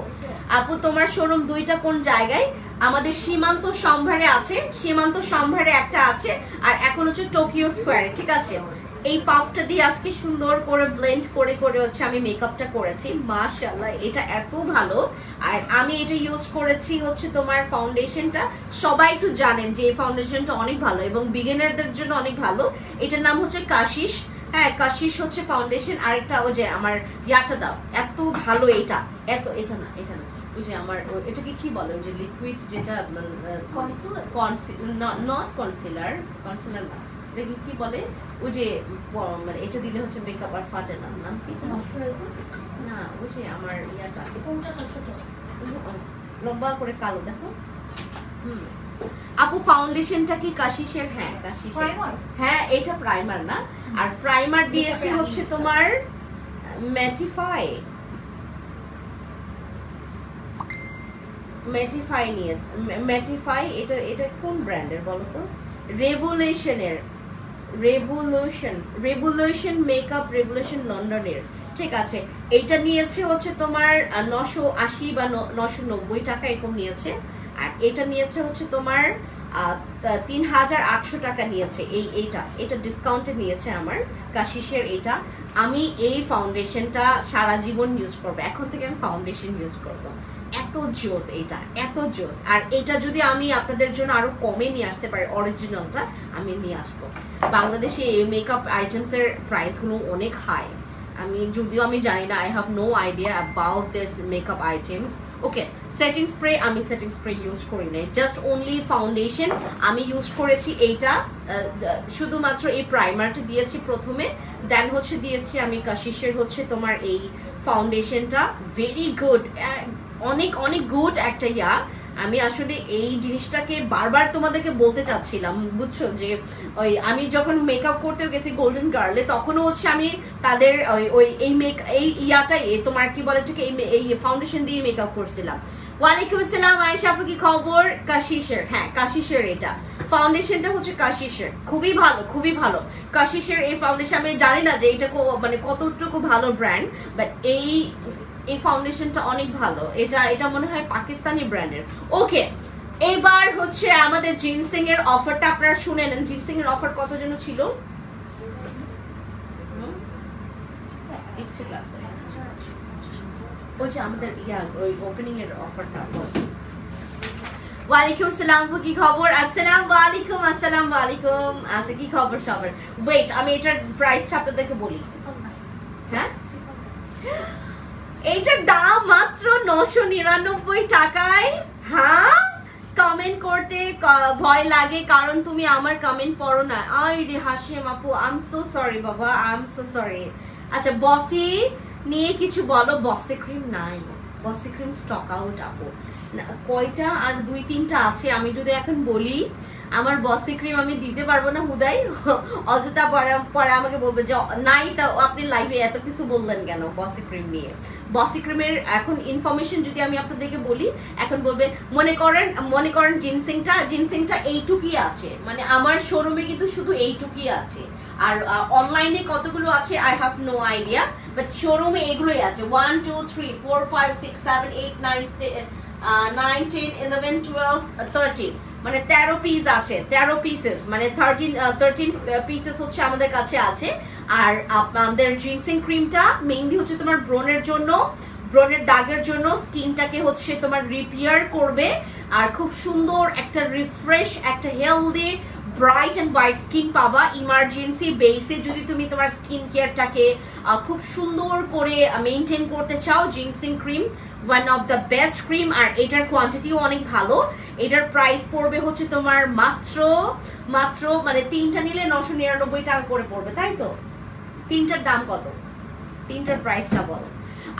আপু তোমার শোরুম দুইটা কোন জায়গায়? আমাদের সীমান্ত সম্ভারে আছে, সীমান্ত সম্ভারে একটা আছে, আর এখন হচ্ছে টোকিও স্কোয়ারে, ঠিক আছে? এই পাফটা দিয়ে আজকে সুন্দর করে ব্লেন্ড করে করে হচ্ছে আমি মেকআপটা করেছি, মাশাআল্লাহ এটা এত ভালো। আর আমি এটা ইউজ করেছি হচ্ছে তোমার ফাউন্ডেশনটা, সবাই একটু জানেন যে এই ফাউন্ডেশনটা অনেক ভালো এবং বিগিনারদের জন্য অনেক ভালো। এটার নাম হচ্ছে কাশিশ, হ্যাঁ কাশিশ হচ্ছে ফাউন্ডেশন। আরেকটা ও যে আমার ইয়াটা দাও, এত ভালো এটা, এটা না ওই যে আমার এটাকে কি বলে, ওই যে লিকুইড যেটা নট কনসিলার না, এটাকে কি বলে, ওই যে মানে এটা দিলে হচ্ছে মেকআপ আর ফাটে না, নাম কি? ময়শ্চারাইজার না, ওই যে আমার ইয়াটা কোনটা ছোট লম্বা করে কালো, দেখো। আপু ফাউন্ডেশনটা কি কাশিশের? হ্যাঁ কাশিশের, হ্যাঁ এটা প্রাইমার না, আর প্রাইমার দিয়েছে হচ্ছে তোমার ম্যাটিফাই নিয়েছে, ম্যাটিফাই। এটা কোন ব্র্যান্ডের বলো তো? রেভলিউশন মেকআপ, রেভলিউশন লন্ডনের, ঠিক আছে। এইটা নিয়েছে হচ্ছে তোমার 980 বা 990 টাকা এরকম নিয়েছে। আর এটা নিয়েছে হচ্ছে তোমার 3800 টাকা নিয়েছে। এটা ডিসকাউন্টে নিয়েছে আমার কাশিশের এটা। আমি এই ফাউন্ডেশনটা সারা জীবন ইউজ করবো, এখন থেকে আমি ফাউন্ডেশন ইউজ করবো। এত জোস এটা, এত জোস। আর এটা যদি আমি আপনাদের জন্য আরো কমে নিয়ে আসতে পারি, অরিজিনালটা আমি নিয়ে আসবো। বাংলাদেশে এই মেকআপ আইটেমসের প্রাইসগুলো অনেক হাই, যদিও আমি জানি না, I have no idea about this makeup items. Okay, setting spray আমি সেটিং স্প্রে ইউজ করি নাই, জাস্ট অনলি ফাউন্ডেশন আমি ইউজ করেছি। এইটা শুধুমাত্র এই প্রাইমারটা দিয়েছি প্রথমে, দেন হচ্ছে দিয়েছি আমি কাশিশের হচ্ছে তোমার এই ফাউন্ডেশনটা। ভেরি গুড, অনেক অনেক গুড একটা ইয়া। আমি আসলে এই জিনিসটাকে বারবার তোমাদেরকে বলতে চাচ্ছিলাম, বুঝছো, যে ওই আমি যখন মেকআপ করতে গেছি গোল্ডেন গার্লে, তখনও হচ্ছে আমি তাদের এই ইয়াটাই তোমার কি বলে ঠিক এই ফাউন্ডেশন দিয়ে মেকআপ করছিলাম। ওয়ালাইকুম আসসালাম আয়েশা আপু, কি খবর? কাশিশের, হ্যাঁ কাশিশের এটা ফাউন্ডেশনটা হচ্ছে কাশিশের, খুবই ভালো, খুবই ভালো কাশিশের এই ফাউন্ডেশন। আমি জানি না যে এটা মানে কতটুকু ভালো ব্র্যান্ড, বাট এই ফাউন্ডেশনটা অনেক ভালো। এটা মনে হয় পাকিস্তানি ব্র্যান্ডের। ওকে, এবার হচ্ছে আমাদের জিনসিং এর অফারটা আপনারা শুনে নেন। জিনসিং এর অফার কত যেন ছিল? ওই যে আমাদের ওই ওপেনিং এর অফারটা। ওয়ালাইকুম আসসালাম, কি খবর? আসসালামু আলাইকুম, আসসালামু আলাইকুম। আচ্ছা, কি খবর সবার? ওয়েট, আমি এটার প্রাইসটা আপনাদেরকে বলি। হ্যাঁ, এইটার দাম মাত্র 999 টাকায়। হ্যাঁ, কমেন্ট করতে ভয় লাগে কারণ তুমি আমার কমেন্ট পড়ো না। আই রে হাসিম আপু, আই এম সো সরি বাবা, আই এম সো সরি। আচ্ছা বসি নিয়ে কিছু বলো। বসে ক্রিম নাই, বসে ক্রিম স্টক আউট আপু। কয়টা আর 2-3টা আছে, আমি যদি এখন বলি আমার বসে ক্রিম আমি দিতে পারবো না হুদাই, অযথা পরে আমাকে বলবে যে নাই, তা আপনি লাইভে এত কিছু বললেন কেন বসে ক্রিম নিয়ে। বসে ক্রিমের এখন ইনফরমেশন যদি আমি আপনাদেরকে বলি, এখন বলবে মনে করেন জিনসিংটা এইটুকুই আছে, মানে আমার শোরুমে কিন্তু শুধু এইটুকুই আছে, আর অনলাইনে কতগুলো আছে I have no idea, but শোরুমে এগুলোই আছে। 1 2 3 4 5 6 7 8 9 10 11 12 13, মানে 13 পিস আছে, 13 পিসেস, মানে 13 পিসেস হচ্ছে আমাদের কাছে আছে। আর আমাদের জিনসিং ক্রিমটা মেইনলি হচ্ছে তোমার ব্রণের জন্য, ব্রণের দাগের জন্য, স্কিনটাকে হচ্ছে তোমার রিপেয়ার করবে, আর খুব সুন্দর একটা রিফ্রেশ, একটা healthy bright and white skin পাবা। ইমার্জেন্সি বেসে যদি তুমি তোমার স্কিন কেয়ারটাকে খুব সুন্দর করে মেনটেন করতে চাও, ginseng cream one of the best cream. আর এটার কোয়ান্টিটিও অনেক ভালো। এটার প্রাইস পড়বে হচ্ছে তোমার মাত্র মানে 3টা নিলে 999 টাকা করে পড়বে, তাই তো? 3টার দাম কত? 3টার প্রাইসটা বলো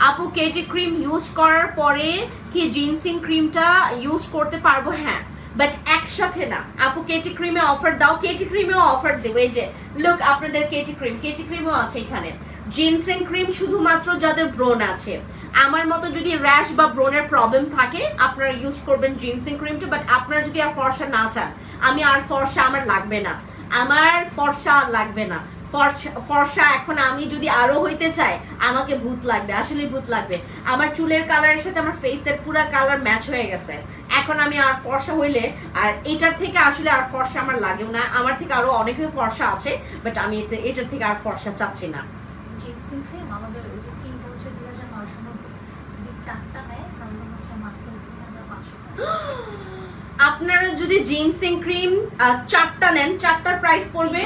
আপু। কেটি ক্রিম ইউজ করার পরে কি জিনসিং ক্রিমটা ইউজ করতে পারবো? হ্যাঁ, বাট একসাথে না আপু। কেটি ক্রিমে অফার দাও, কেটি ক্রিমেও অফার দেবো। এই যে লুক, আপনাদের কেটি ক্রিমও আছে এখানে। জিনসিং ক্রিম শুধুমাত্র যাদের ব্রণ আছে, আমার মতো যদি র্যাশ বা ব্রণের প্রবলেম থাকে আপনারা ইউজ করবেন জিনসিং ক্রিমটা। বাট আপনারা যদি আর ফর্সা না চান, আমার লাগবে না, আমার ফর্সা লাগবে না, ফর্সা এখন আমি যদি আরো হইতে চাই আমাকে ভূত লাগবে, আসলে ভূত লাগবে। আমার চুলের কালারের সাথে আমার ফেসের পুরো কালার ম্যাচ হয়ে গেছে, এখন আমি আর ফর্সা হইলে আর এটার থেকে আসলে আর ফর্সা আমার লাগেও না। আমার থেকে আরো অনেকে ফর্সা আছে, বাট আমি এটার থেকে আর ফর্সা চাচ্ছি না। জিনসিং ক্রিম আমাদের ওই যে কিনতে হচ্ছে 2990, যদি 4টা নেয় তাহলে হচ্ছে মাত্র 3500 টাকা। আপনারা যদি জিনসিং ক্রিম 4টা নেন, 4টার প্রাইস পড়বে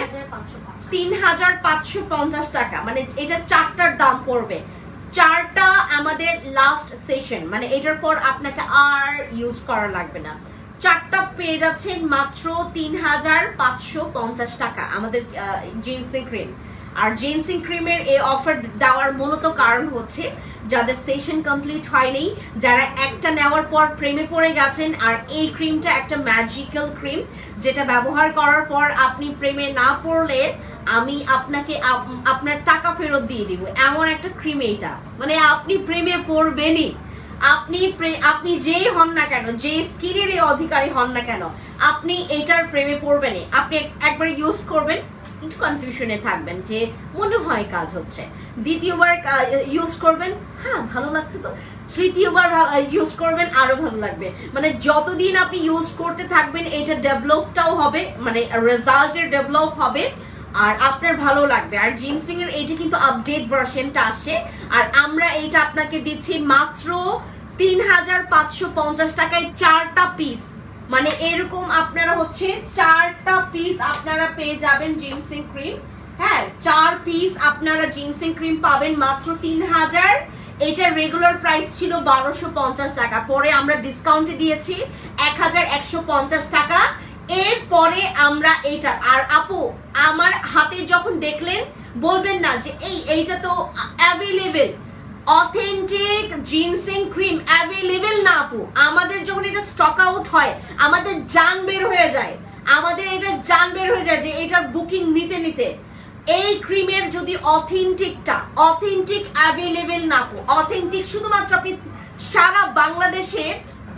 3550 টাকা, মানে এটা 4টার দাম পড়বে। 4টা আমাদের লাস্ট সেশন, মানে এটার পর আপনাকে আর ইউজ করা লাগবে না। 4টা পেয়ে যাচ্ছেন মাত্র 3550 টাকা আমাদের জিনসিং ক্রিম। আর জিনসিং ক্রিমের এই অফার দেওয়ার মূলত কারণ হচ্ছে যাদের সেশন কমপ্লিট হয়নি, যারা একটা নেওয়ার পর প্রেমে পড়ে গেছেন। আর এই ক্রিমটা একটা ম্যাজিক্যাল ক্রিম, যেটা ব্যবহার করার পর আপনি প্রেমে না পড়লে আমি আপনাকে আপনার টাকা ফেরত দিয়ে দিব, এমন একটা ক্রিম এইটা। মানে আপনি প্রেমে পড়বেনই, আপনি যেই হন না কেন, যে স্কিনের অধিকারী হন না কেন, আপনি এটার প্রেমে পড়বেনই। আপনি একবার ইউজ করবেন, একটু কনফিউশনে থাকবেন যে মনে হয় কাজ হচ্ছে, দ্বিতীয়বার ইউজ করবেন, হ্যাঁ ভালো লাগছে তো, তৃতীয়বার ইউজ করবেন, আরো ভালো লাগবে। মানে যতদিন আপনি ইউজ করতে থাকবেন এটা ডেভেলপটাও হবে, মানে রেজাল্টের ডেভেলপ হবে, আর আপনার ভালো লাগবে। আর জিনসিং এর এইটা কিন্তু আপডেট ভার্সনটা আসছে, আর আমরা এইটা আপনাকে দিচ্ছি মাত্র 3550 টাকায় 4টা পিস। মানে এরকম আপনারা হচ্ছে 4টা পিস আপনারা পেয়ে যাবেন জিনসিং ক্রিম। হ্যাঁ, 4 পিস আপনারা জিনসিং ক্রিম পাবেন মাত্র 3000। এটা রেগুলার প্রাইস ছিল 1250 টাকা, পরে আমরা ডিসকাউন্টে দিয়েছি 1150 টাকা। এরপরে আমরা এইটা, আর আপু আমার হাতে যখন দেখলেন বলবেন না যে এইটা তো available, authentic ginseng cream available না আপু। আমাদের যখন এটা স্টক আউট হয় আমাদের জান বের হয়ে যায়, যে এটার বুকিং নিতে নিতে। এই ক্রিমের যদি অথেন্টিক অ্যাভেলেবেল না আপু, অথেন্টিক শুধুমাত্র আপনি সারা বাংলাদেশে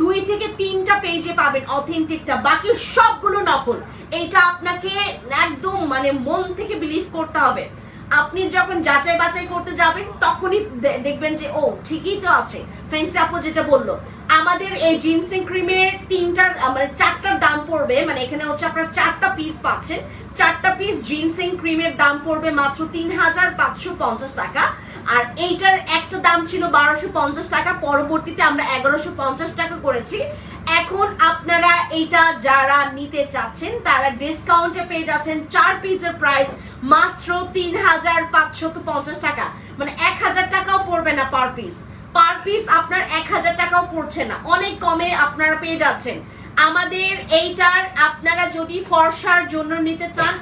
2 থেকে 3টা পেজে পাবেন অথেন্টিকটা, বাকি সবগুলো নকল। এটা আপনাকে একদম মানে মন থেকে বিলিভ করতে হবে। আপনি যখন যাচাই বাছাই করতে যাবেন তখনই দেখবেন যে ও ঠিকই তো আছে। ফ্যান্সি আপু যেটা বললো, আমাদের এই জিনসিং ক্রিমের 4টার দাম পড়বে, মানে এখানে হচ্ছে আপনারা 4টা পিস পাচ্ছেন। 4টা পিস জিনসিং ক্রিমের দাম পড়বে মাত্র 3550 টাকা। আর এইটার একটা দাম ছিল 1250 টাকা, পরবর্তীতে আমরা 1150 টাকা করেছি। এখন আপনারা এইটা যারা নিতে চাচ্ছেন তারা ডিসকাউন্টে পেয়ে যাচ্ছেন 4 পিসের প্রাইস মাত্র 3550 টাকা, মানে 1000 টাকাও পড়বে না পার পিস আপনার 1000 টাকাও পড়ছে না, অনেক কমে আপনারা পেয়ে যাচ্ছেন। আমাদের এইটার আপনারা যদি ফর্সার জন্য নিতে চান,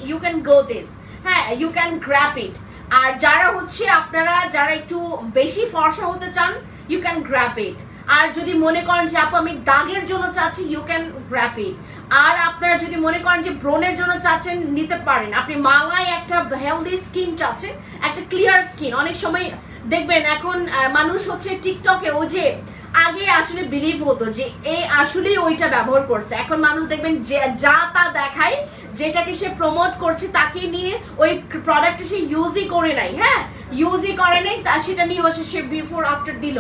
ইউ ক্যান গো দিস, হ্যাঁ ইউ ক্যান গ্র্যাব ইট। আর যারা হচ্ছে আপনারা যারা একটু বেশি ফর্সা হতে চান, ইউ ক্যান গ্র্যাব ইট। আর যদি মনে করেন যে আপু আমি দাগের জন্য চাচ্ছি, ইউ ক্যান গ্র্যাব ইট। আর আপনারা যদি মনে করেন যে ব্রণের জন্য চাচ্ছেন, নিতে পারেন। আপনি মালায় একটা হেলদি স্কিন চাচ্ছেন, একটা ক্লিয়ার স্কিন। অনেক সময় দেখবেন এখন মানুষ হচ্ছে টিকটকে ও যে আগে আসলে বিলিভ হতো যে এ আসলেই ওইটা ব্যবহার করছে, এখন মানুষ দেখবেন যে যা তা দেখায়, যেটাকে সে প্রমোট করছে তাকে নিয়ে ওই প্রোডাক্টটা সে ইউজই করে নাই, হ্যাঁ ইউজই করে নাই, তা সেটা নিয়ে হচ্ছে সে বিফোর আফটার দিল।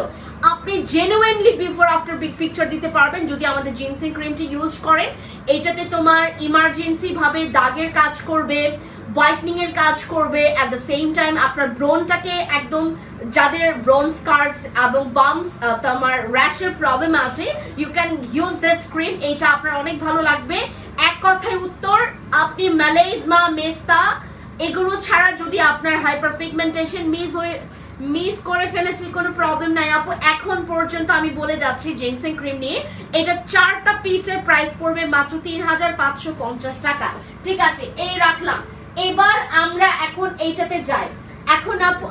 আপনি genuinely before after big picture দিতে পারবেন যদি আমাদের জিনসিং ক্রিমটি ইউজ করেন। এটাতে তোমার ইমার্জেন্সি ভাবে দাগের কাজ করবে, হোয়াইটনিং এর কাজ করবে, এট দ্য সেম টাইম আপনার ব্রনটাকে একদম, যাদের ব্রন স্কার্স এবং বাম্পস তোমার র্যাশের প্রবলেম আছে, you can use this cream. এটা আপনার অনেক ভালো লাগবে। এক কথায় উত্তর, আপনি মেলাইজমা, মেস্তা এগুলো ছাড়া যদি আপনার হাইপার পিগমেন্টেশন মিস করে ফেলেছি, কোনো প্রবলেম নাই আপু। এখন পর্যন্ত আমি বলে যাচ্ছি জিনসিং ক্রিম নিয়ে, এটা 4টা পিসের প্রাইস পড়বে মাত্র 3550 টাকা। ঠিক আছে, এই রাখলাম। এবার আমরা এখন এইটাতে যাই। এখন আপু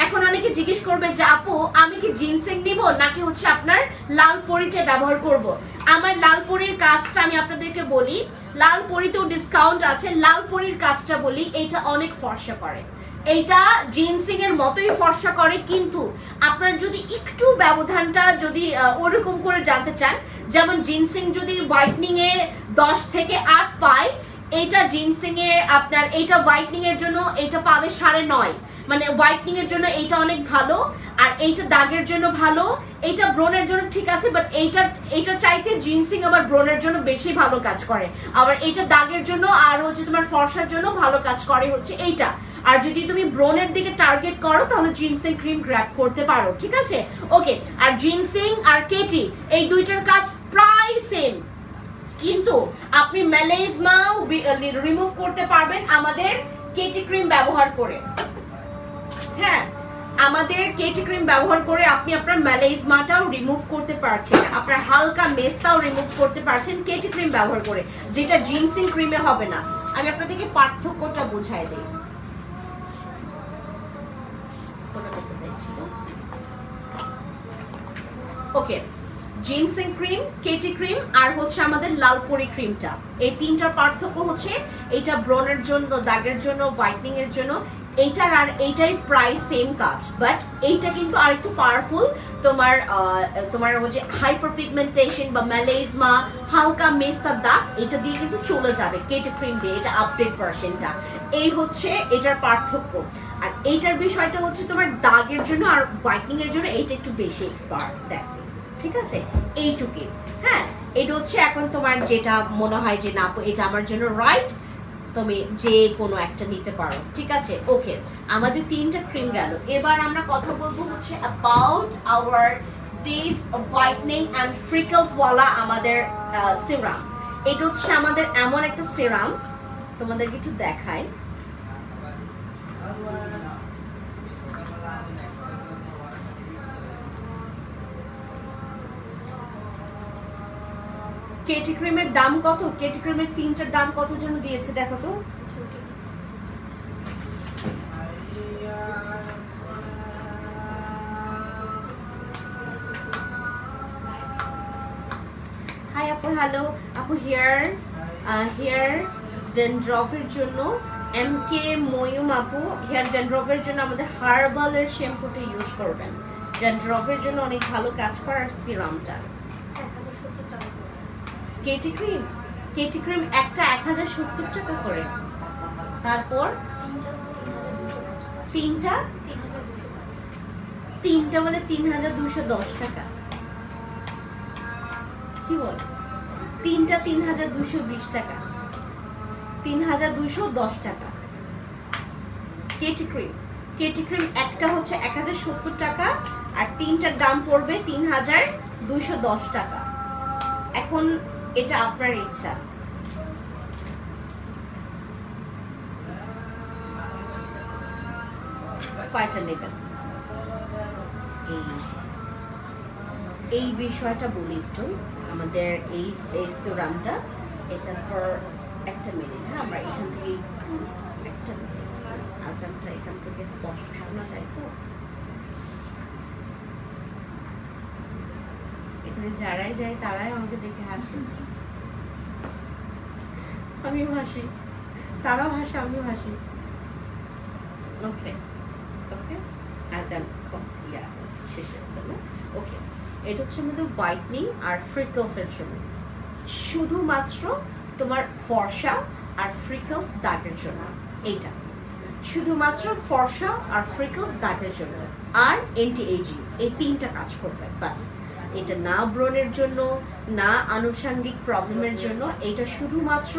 এখন অনেকে জিজ্ঞেস করবে যে আপু আমি কি জিনসিং নিব নাকি হচ্ছে আপনার লাল পরিটা ব্যবহার করব। আমার লাল পরির কাজটা আমি আপনাদেরকে বলি, লাল পরিতেও ডিসকাউন্ট আছে। লাল পরির কাজটা বলি, এটা অনেক ফর্সা করে, এইটা জিনসিং এর মতোই ফর্সা করে, কিন্তু আপনার যদি একটু ব্যবধানটা যদি ওরকম করে জানতে চান, যেমন জিনসিং যদি হোয়াইটনিং এ 10 থেকে 8 পায়, এইটা জিনসিং এ আপনার এইটা হোয়াইটনিং এর জন্য এটা পাবে 9.5, মানে হোয়াইটনিং এর জন্য এইটা অনেক ভালো, আর এইটা দাগের জন্য ভালো, এইটা ব্রনের জন্য ঠিক আছে, বাট এইটা চাইতে জিনসিং আবার ব্রনের জন্য বেশি ভালো কাজ করে, আবার এইটা দাগের জন্য আর হচ্ছে তোমার ফর্সার জন্য ভালো কাজ করে হচ্ছে এইটা। আর যদি তুমি ব্রনের দিকে টার্গেট করো তাহলে জিনসিং ক্রিম গ্র্যাব করতে পারো, ঠিক আছে ওকে। আর জিনসিং আর কেটি এই দুইটার কাজ প্রায় সেম, কিন্তু আপনি মেলাইজমা রিমুভ করতে পারবেন আমাদের কেটি ক্রিম ব্যবহার করে। হ্যাঁ, আমাদের কেটি ক্রিম ব্যবহার করে আপনি আপনার মেলাইজমাটাও রিমুভ করতে পারছেন, আপনার হালকা মেস্তাও রিমুভ করতে পারছেন কেটি ক্রিম ব্যবহার করে, যেটা জিনসিং ক্রিমে হবে না। আমি আপনাদেরকে পার্থক্যটা বোঝাই দেই। ওকে, জিনসিং ক্রিম, কেটি ক্রিম আর হচ্ছে আমাদের লালপরি ক্রিমটা, এই তিনটার পার্থক্য হচ্ছে এটা ব্রনের জন্য, দাগের জন্য, হোয়াইটনিং এর জন্য। এইটার আর এইটার প্রাইস সেম কাজ, বাট এইটা কিন্তু আর একটু পাওয়ারফুল। তোমার হচ্ছে হাইপার পিগমেন্টেশন বা মেলাইজমা, হালকা মেস্তা দাগ, এটা দিয়ে কিন্তু চলে যাবে কেটি ক্রিম দিয়ে, এটা আপডেট ভার্সনটা। এই হচ্ছে এটার পার্থক্য। আর এইটার বিষয়টা হচ্ছে তোমার দাগের জন্য আর হোয়াইটনিং এর জন্য এইটা একটু বেশি এক্সপার্ট, দ্যাটস ইট, ঠিক আছে এইটুকুই। হ্যাঁ, এটা হচ্ছে এখন তোমার যেটা মনে হয় যে না এটা আমার জন্য রাইট, তুমি যে কোনো একটা নিতে পারো, ঠিক আছে ওকে। আমাদের 3টা ক্রিম গেল। এবার আমরা কথা বলবো হচ্ছে about our this whitening and ফ্রিকলস ওয়ালা আমাদের সিরাম। এটা হচ্ছে আমাদের এমন একটা সিরাম, তোমাদেরকে একটু দেখাই। কেটি ক্রিমের দাম কত? কেটি ক্রিমের 3টার দাম কত জন দিয়েছে দেখো তো। হাই আপু, হ্যালো আপু। হেয়ার ড্যান্ড্রফের জন্য MK ময়ূম আপু, হেয়ার ড্যান্ড্রফের জন্য আমাদের হার্বালের শ্যাম্পুটা ইউজ করবেন, ড্যান্ড্রফের জন্য অনেক ভালো কাজ করার সিরামটা। কেটি ক্রিম একটা 1070 টাকা করে, তারপর তিনটা মানে 3210 টাকা। কি বল, তিনটা 3220 টাকা, 3210 টাকা। কেটি ক্রিম একটা হচ্ছে 1070 টাকা, আর তিনটার দাম পড়বে 3210 টাকা। এখন এটা আপনার ইচ্ছা, কয়টা নেবেন। এই বিষয়টা বলি একটু, আমাদের এই সিরামটা, এটা ফর একটা মিনিট। হ্যাঁ, আমরা এখান থেকে একটা আজামটা এখান থেকে মানে যারাই যায় তারাই আমাকে দেখে হাসে, আমিও হাসি, তারাও হাসে, আমিও হাসি। ওকে ওকে, আজান শেষ হয়েছে না? ওকে, এটা হচ্ছে আমাদের হোয়াইটনিং আর ফ্রিকলসের জন্য, শুধুমাত্র তোমার ফর্সা আর ফ্রিকলস দাগের জন্য। এইটা শুধুমাত্র ফর্সা আর ফ্রিকলস দাগের জন্য, আর অ্যান্টি এজিং, এই তিনটা কাজ করবে বাস। এটা না ব্রণের জন্য, না আনুষঙ্গিক প্রবলেমের জন্য, এটা শুধুমাত্র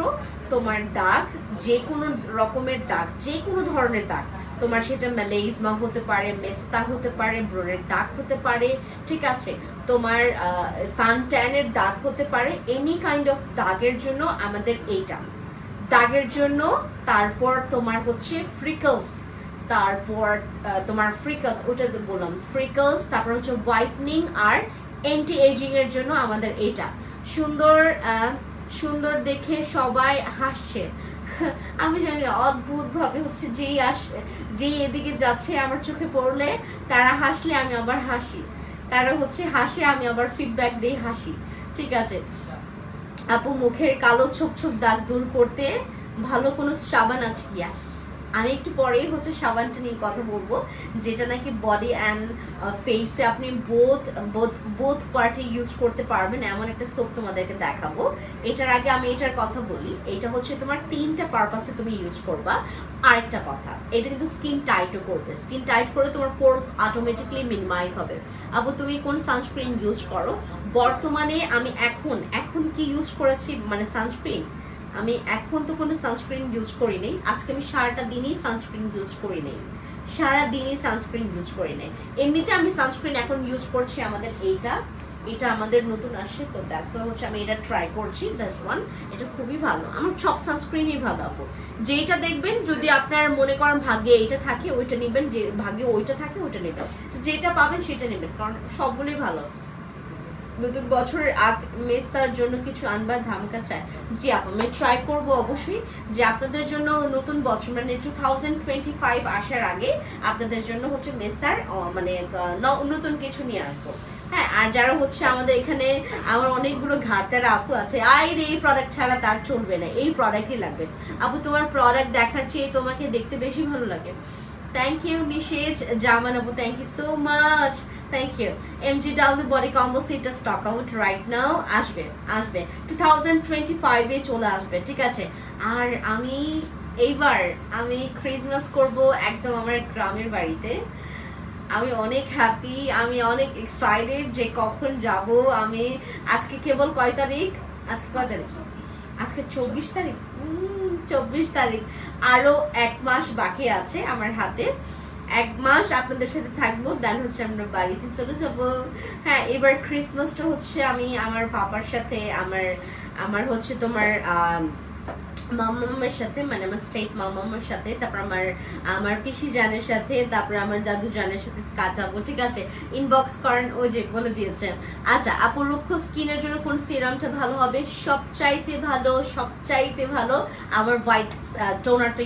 তোমার দাগ, যে কোনো রকমের দাগ, যে কোনো ধরনের দাগ, তোমার সেটা ম্যালেইজমা হতে পারে, মেস্তা হতে পারে, ব্রণের দাগ হতে পারে, ঠিক আছে, তোমার সানট্যানের দাগ হতে পারে, এনি কাইন্ড অফ দাগের জন্য আমাদের এইটা দাগের জন্য। তারপর তোমার হচ্ছে ফ্রিকলস, তারপর তোমার ফ্রিকলস, ওটা তো বললাম ফ্রিকলস, তারপর হচ্ছে হোয়াইটনিং আর অ্যান্টি এজিং এর জন্য আমাদের এটা। সুন্দর সুন্দর দেখে সবাই হাসছে, আমি জানি অদ্ভুত ভাবে হচ্ছে যেই আসে, যেই এদিকে যাচ্ছে আমার চোখে পড়লে তারা হাসলে আমি আবার হাসি, তারা হচ্ছে হাসে আমি আবার ফিডব্যাক দিই, হাসি, ঠিক আছে। আপু মুখের কালো ছোপ ছোপ দাগ দূর করতে ভালো কোনো সাবান আছে? ইয়াস, আমি একটু পরেই হচ্ছে সাবানটা নিয়ে কথা বলবো, যেটা নাকি বডি অ্যান্ড ফেসে আপনি বোথ পার্টি ইউজ করতে পারবেন, এমন একটা সোপ তোমাদেরকে দেখাবো। এটার আগে আমি এটার কথা বলি, এটা হচ্ছে তোমার তিনটা পারপাসে তুমি ইউজ করবা। আরেকটা কথা, এটা কিন্তু স্কিন টাইটও করবে, স্কিন টাইট করে তোমার পোরস অটোমেটিকলি মিনিমাইজ হবে। আপু তুমি কোন সানস্ক্রিন ইউজ করো? বর্তমানে আমি এখন কি ইউজ করেছি মানে সানস্ক্রিন, আমি এখন তো কোনো সানস্ক্রিন ইউজ করি নাই, আজকে আমি সারাটা দিনই সানস্ক্রিন ইউজ করি নাই, সারাদিনই সানস্ক্রিন ইউজ করি নাই। এমনিতে আমি সানস্ক্রিন এখন ইউজ করছি আমাদের এটা আমাদের নতুন আসে, তো দ্যাটস ওয়াই হচ্ছে আমি এটা ট্রাই করছি, দ্যাটস ওয়ান। এটা খুবই ভালো, আমার সব সানস্ক্রিনই ভালো আপু। যেটা দেখবেন, যদি আপনার মনে করেন ভাগ্যে এইটা থাকে ওইটা নেবেন, যে ভাগ্যে ওইটা থাকে ওইটা নেবেন, যেটা পাবেন সেটা নেবেন, কারণ সবগুলোই ভালো। নতুন বছরের মেস্তার জন্য কিছু আনবার ধামকা চায়? জি আপু, আমি ট্রাই করবো অবশ্যই যে আপনাদের জন্য নতুন বছর মানে 2025 আসার আগে আপনাদের জন্য হচ্ছে মেস্তার মানে নতুন কিছু নিয়ে আসবো। হ্যাঁ, আর যারা হচ্ছে আমাদের এখানে আমার অনেকগুলো ঘাটতারা আপু আছে, আরে এই প্রোডাক্ট ছাড়া তার চলবে না, এই প্রোডাক্টই লাগবে। আপু তোমার প্রোডাক্ট দেখার চেয়ে তোমাকে দেখতে বেশি ভালো লাগে। থ্যাংক ইউ নিশেজ জামান আপু, thank you so much, thank you. MGW body combo সেটটা স্টক আউট রাইট নাও, আসবে 2025 এ চলে আসবে, ঠিক আছে। আর এইবার আমি ক্রিসমাস করব একদম আমার গ্রামের বাড়িতে। আমি অনেক হ্যাপি, আমি অনেক এক্সাইটেড যে কখন যাব আমি। আজকে কেবল কয় তারিখ? আজকে কয় তারিখ? আজকে 24 তারিখ। 24 তারিখ, আরো 1 মাস বাকি আছে আমার হাতে। 1 মাস আপনাদের সাথে থাকবো, দেন হচ্ছে আমরা বাড়িতে চলে যাব। হ্যাঁ, এবার ক্রিসমাসটা হচ্ছে আমি আমার পাপার সাথে, আমার হচ্ছে তোমার মামার সাথে, মানে আমার স্টেপ মামার সাথে, তারপর আমার পিসি জানের সাথে, তারপর আমার দাদু জানের সাথে কাটাবো, ঠিক আছে। ইনবক্স করেন, ওই যে বলে দিয়েছেন। আচ্ছা আপু, রুক্ষ স্কিনের জন্য কোন সিরামটা ভালো হবে? সবচাইতে ভালো আমার হোয়াইট টোনারটা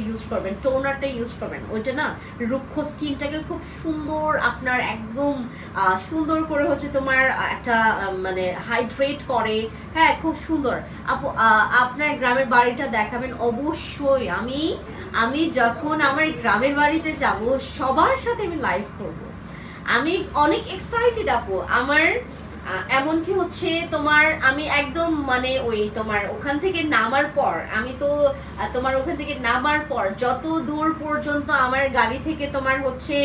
ইউজ করবেন, ওইটা না রুক্ষ স্কিনটাকে খুব সুন্দর আপনার একদম সুন্দর করে হচ্ছে তোমার একটা মানে হাইড্রেট করে। হ্যাঁ, খুব সুন্দর আপু। আপনার গ্রামের বাড়িটা দেখাবেন অবশ্যই। আমি যখন আমার গ্রামের বাড়িতে যাব সবার সাথে আমি লাইভ করব, আমি অনেক এক্সাইটেড আপু। আমার এমনকি হচ্ছে তোমার আমি একদম মানে ওই তোমার ওখান থেকে নামার পর, আমি তো তোমার ওখান থেকে নামার পর যত দূর পর্যন্ত আমার গাড়ি থেকে তোমার হচ্ছে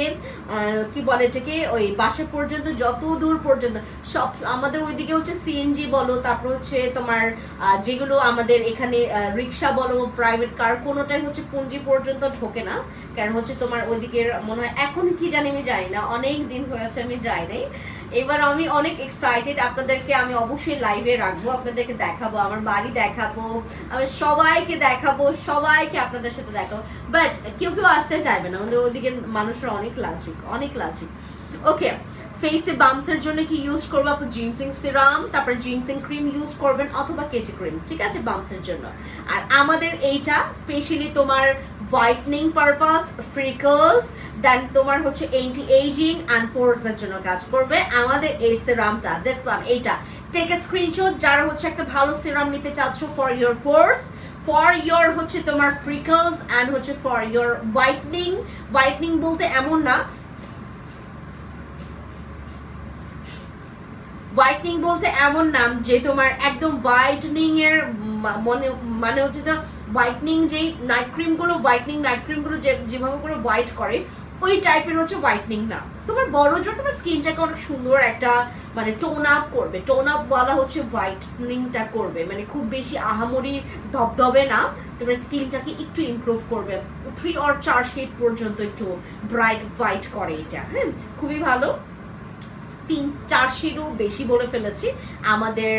কি বলে এটাকে ওই বাসা পর্যন্ত, যত দূর পর্যন্ত সব আমাদের ওইদিকে হচ্ছে সিএনজি বলো, তারপর হচ্ছে তোমার যেগুলো আমাদের এখানে রিক্সা বলো, প্রাইভেট কার, কোনোটাই হচ্ছে পুঞ্জি পর্যন্ত ঢোকে না। কারণ হচ্ছে তোমার ওইদিকের মনে হয় এখন কি জানি, আমি জানি না, অনেক দিন হয়েছে আমি যাই নাই। এবার আমি অনেক এক্সাইটেড, আপনাদেরকে আমি অবশ্যই লাইভে রাখবো, আপনাদেরকে দেখাবো, আমার বাড়ি দেখাবো, আমি সবাইকে দেখাবো, সবাইকে আপনাদের সাথে দেখাবো। বাট কেউ আসতে চাইবে না, আমাদের ওইদিকে মানুষরা অনেক লাজুক। ওকে, ফেসে বাম্পসের জন্য কি ইউজ করবো আপু? জিনসিং সিরাম, তারপর জিনসিং ক্রিম ইউজ করবেন অথবা কেটি ক্রিম, ঠিক আছে, বাম্পসের জন্য। আর আমাদের এইটা স্পেশালি তোমার হোয়াইটনিং পারপাস, ফ্রিকলস, দেন তোমার হচ্ছে অ্যান্টি এজিং অ্যান্ড পোরস এর জন্য কাজ করবে। আমাদের এই সিরামটা, this one, take a screenshot যারা হচ্ছে একটা ভালো সিরাম নিতে চাচ্ছ for your pores, for your হচ্ছে তোমার ফ্রিকলস অ্যান্ড হচ্ছে ফর ইয়োর হোয়াইটনিং। হোয়াইটনিং বলতে এমন না, হোয়াইটনিং বলতে এমন নাম যে তোমার একদম হোয়াইটনিং এর মানে হচ্ছে তো হোয়াইটনিং যেই নাইট ক্রিম গুলো, হোয়াইটনিং নাইট ক্রিম গুলো যেভাবে করে হোয়াইট করে ওই টাইপের হচ্ছে হোয়াইটনিং না। তোমার বড় জোর তোমার স্কিনটাকে অনেক সুন্দর একটা মানে টোন আপ করবে, টোন আপ বলা হচ্ছে হোয়াইটনিংটা করবে, মানে খুব বেশি আহামরি ধবধবে না, তোমার স্কিনটাকে একটু ইমপ্রুভ করবে, 3 or 4 শেড পর্যন্ত একটু ব্রাইট হোয়াইট করে এটা। হ্যাঁ, খুবই ভালো। 3-4 শেডও বেশি বলে ফেলেছি আমাদের।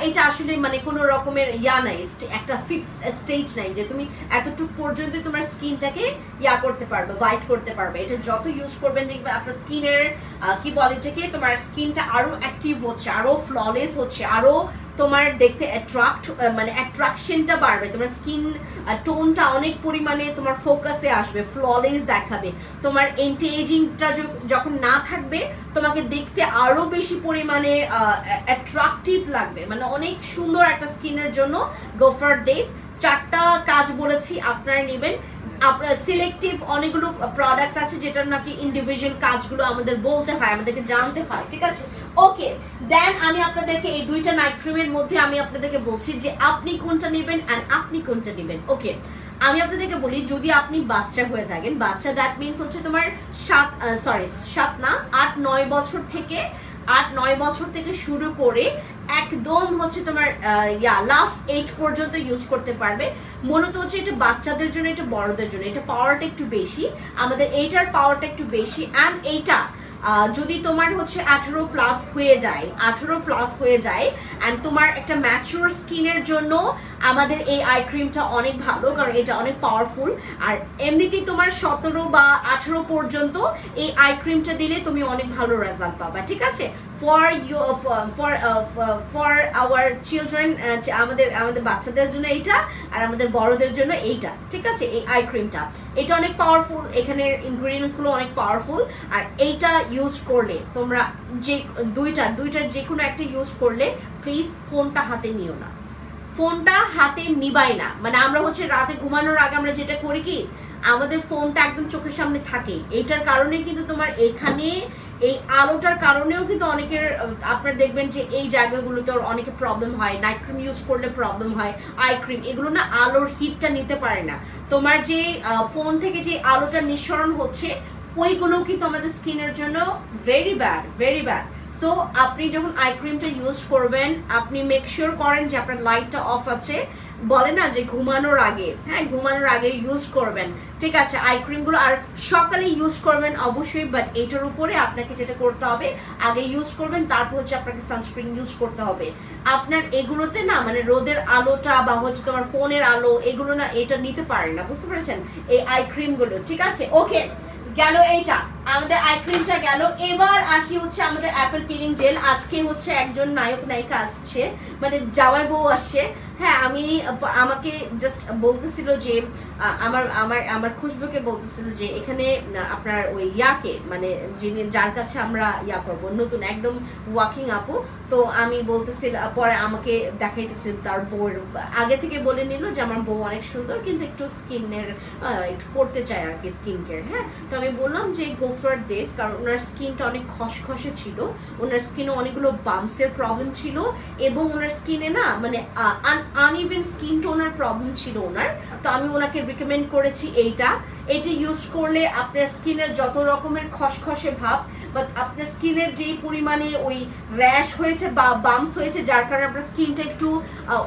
এটা আসলে মানে কোনো রকমের ইয়া নাই, একটা ফিক্সড স্টেজ নাই যে তুমি এতটুকু পর্যন্ত তোমার স্কিনটাকে ইয়া করতে পারবে, হোয়াইট করতে পারবে। এটা যত ইউজ করবেন দেখবে আপনার স্কিনের কি বলে এটাকে, তোমার স্কিনটা আরো অ্যাক্টিভ হচ্ছে, আরো ফ্ললেস হচ্ছে, আরো তোমার দেখতে মানে অ্যাট্রাকশনটা বাড়বে, তোমার স্কিন টোনটা অনেক পরিমাণে তোমার ফোকাসে আসবে, ফ্ললেস দেখাবে। তোমার এন্টি এজিংটা যখন না থাকবে তোমাকে দেখতে আরো বেশি পরিমাণে অ্যাট্রাকটিভ লাগবে, মানে অনেক সুন্দর একটা স্কিনের জন্য গো ফর দিস। 4টা কাজ বলেছি আপনারা নেবেন। আপনার সিলেক্টিভ অনেকগুলো প্রোডাক্টস আছে যেটার নাকি ইন্ডিভিজুয়াল কাজগুলো আমাদের বলতে হয়, আমাদেরকে জানতে হয়, ঠিক আছে? ওকে, দেন আমি আপনাদেরকে এই 2টা নাইট ক্রিমের মধ্যে আমি আপনাদেরকে বলছি যে আপনি কোনটা নেবেন এন্ড আপনি কোনটা নেবেন। ওকে, আমি আপনাদেরকে বলি, যদি আপনি বাচ্চা হয়ে থাকেন, বাচ্চা দ্যাট মিনস হচ্ছে তোমার 8-9 বছর থেকে 8-9 বছর থেকে শুরু করে একদম হচ্ছে তোমার লাস্ট 8 পর্যন্ত ইউজ করতে পারবে। মূলত হচ্ছে এটা বাচ্চাদের জন্য, এটা বড়দের জন্য, এটা পাওয়ারটা একটু বেশি, আমাদের এইটার পাওয়ারটা একটু বেশি। অ্যান্ড এইটা যদি তোমার হচ্ছে 18+ হয়ে যায় অ্যান্ড তোমার একটা ম্যাচিউর স্কিনের জন্য আমাদের এই আই ক্রিমটা অনেক ভালো, কারণ এটা অনেক পাওয়ারফুল। আর এমনিতেই তোমার 17 বা 18 পর্যন্ত এই আই ক্রিমটা দিলে তুমি অনেক ভালো রেজাল্ট পাবা, ঠিক আছে? ফর আওয়ার চিলড্রেন, আমাদের বাচ্চাদের জন্য এইটা, আর আমাদের বড়দের জন্য এইটা, ঠিক আছে? এই আই ক্রিমটা এটা অনেক পাওয়ারফুল, এখানের ইনগ্রেডিয়েন্টস গুলো অনেক পাওয়ারফুল। আর এইটা ইউজ করলে তোমরা যে দুইটার যে কোনো একটা ইউজ করলে প্লিজ ফোনটা হাতে নিও না, ফোনটা হাতে নিবাই না। মানে আমরা হচ্ছে রাতে ঘুমানোর আগে আমরা যেটা করি কি, আমাদের ফোনটা একদম চোখের সামনে থাকে। এইটার কারণে কিন্তু তোমার এখানে এই আলোটার কারণেও কিন্তু অনেকের আপনারা দেখবেন যে এই জায়গাগুলোতে অনেকের প্রবলেম হয়, নাইট ক্রিম ইউজ করলে প্রবলেম হয়, আই ক্রিম, এগুলো না আলোর হিটটা নিতে পারে না। তোমার যে ফোন থেকে যে আলোটা নিঃসরণ হচ্ছে ওইগুলো কিন্তু আমাদের স্কিনের জন্য ভেরি ব্যাড। সো আপনি যখন আই ক্রিমটা ইউজ করবেন আপনি মেক শিওর করেন যে আপনার লাইটটা অফ আছে, বলে না যে ঘুমানোর আগে, হ্যাঁ ঘুমানোর আগে ইউজ করবেন, ঠিক আছে আই ক্রিমগুলো। আর সকালে ইউজ করবেন অবশ্যই, বাট এইটার উপরে আপনাকে যেটা করতে হবে আগে ইউজ করবেন, তারপর হচ্ছে আপনাকে সানস্ক্রিন ইউজ করতে হবে। আপনার এগুলোতে না মানে রোদের আলোটা বা হচ্ছে তোমার ফোনের আলো এগুলো না এটা নিতে পারে না, বুঝতে পেরেছেন? এই আই ক্রিমগুলো, ঠিক আছে? ওকে, গেল এইটা আমাদের আই ক্রিমটা গেল। এবার আসি হচ্ছে আমাদের অ্যাপেল পিলিং জেল। আজকে হচ্ছে একজন নায়ক নায়িকা আসছে, মানে জামাই বউ আসছে। হ্যাঁ, আমাকে জাস্ট বলতেছিল যে আমার খুশবুকে বলতেছিল যে এখানে আপনার ওই ইয়াকে মানে যার কাছে আমরা ইয়া করবো, নতুন একদম ওয়াকিং আপু, তো আমি বলতেছিল, পরে আমাকে দেখাইতেছিল তার বউয়ের, আগে থেকে বলে নিল যে আমার বউ অনেক সুন্দর কিন্তু একটু স্কিনের একটু করতে চায় আর কি, স্কিন কেয়ার। হ্যাঁ, তো আমি বললাম যে গো ফর দিস, কারণ ওনার স্কিনটা অনেক খসখসে ছিল, ওনার স্কিনে অনেকগুলো বাম্পসের প্রবলেম ছিল, এবং ওনার স্কিনে না মানে আনইভেন স্কিন টোনার প্রবলেম ছিল ওনার। তো আমি ওনাকে রিকমেন্ড করেছি এটা ইউজ করলে আপনার স্কিনের যত রকমের খসখসে ভাব বা আপনার স্কিনের যেই পরিমাণে ওই র্যাশ হয়েছে বা বাম্পস হয়েছে যার কারণে আপনার স্কিনটা একটু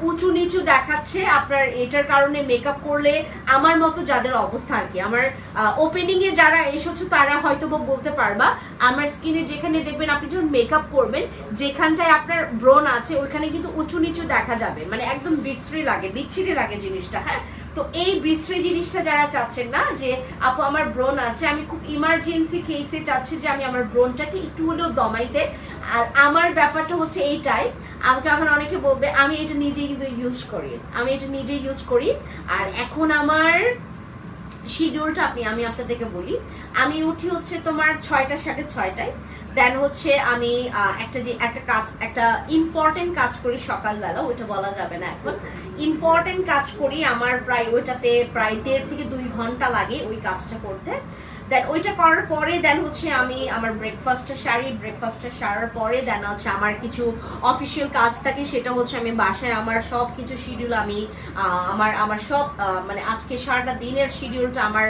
উঁচু নিচু দেখাচ্ছে, আপনার এটার কারণে মেকআপ করলে আমার মতো যাদের অবস্থা আর কি, আমার ওপেনিংয়ে যারা এসেছো তারা হয়তো বলতে পারবা, আমার স্কিনে যেখানে দেখবেন আপনি যখন মেকআপ করবেন যেখানটায় আপনার ব্রণ আছে ওইখানে কিন্তু উঁচু নিচু দেখা যাবে, মানে একদম বিচ্ছিরি লাগে জিনিসটা। হ্যাঁ, তো এই বিশ্রী জিনিসটা যারা চাচ্ছেন না যে আপু আমার ব্রণ আছে, আমি খুব ইমার্জেন্সি কেসে চাচ্ছি যে আমি আমার ব্রণটাকে একটু হলেও দমাইতে, আর আমার ব্যাপারটা হচ্ছে এইটাই, আমাকে এখন অনেকে বলবে আমি এটা নিজেই কিন্তু ইউজ করি। আর এখন আমার শিডিউলটা আমি আপনাদেরকে বলি, আমি উঠি হচ্ছে তোমার 6টা 6:30, দেন হচ্ছে আমি একটা ইম্পর্টেন্ট কাজ করি সকালবেলা, ওইটা বলা যাবে না এখন। ইম্পর্টেন্ট কাজ করি, আমার প্রায় ওইটাতে প্রায় 1.5 থেকে 2 ঘন্টা লাগে ওই কাজটা করতে। দেন ওইটা করার পরে দেন হচ্ছে আমি আমার ব্রেকফাস্টটা সারার পরে দেন হচ্ছে আমার কিছু অফিসিয়াল কাজ থাকে, সেটা হচ্ছে আমি বাসায় আমার সব কিছু শিডিউল আমি আমার সব মানে আজকে সারাটা দিনের শিডিউলটা আমার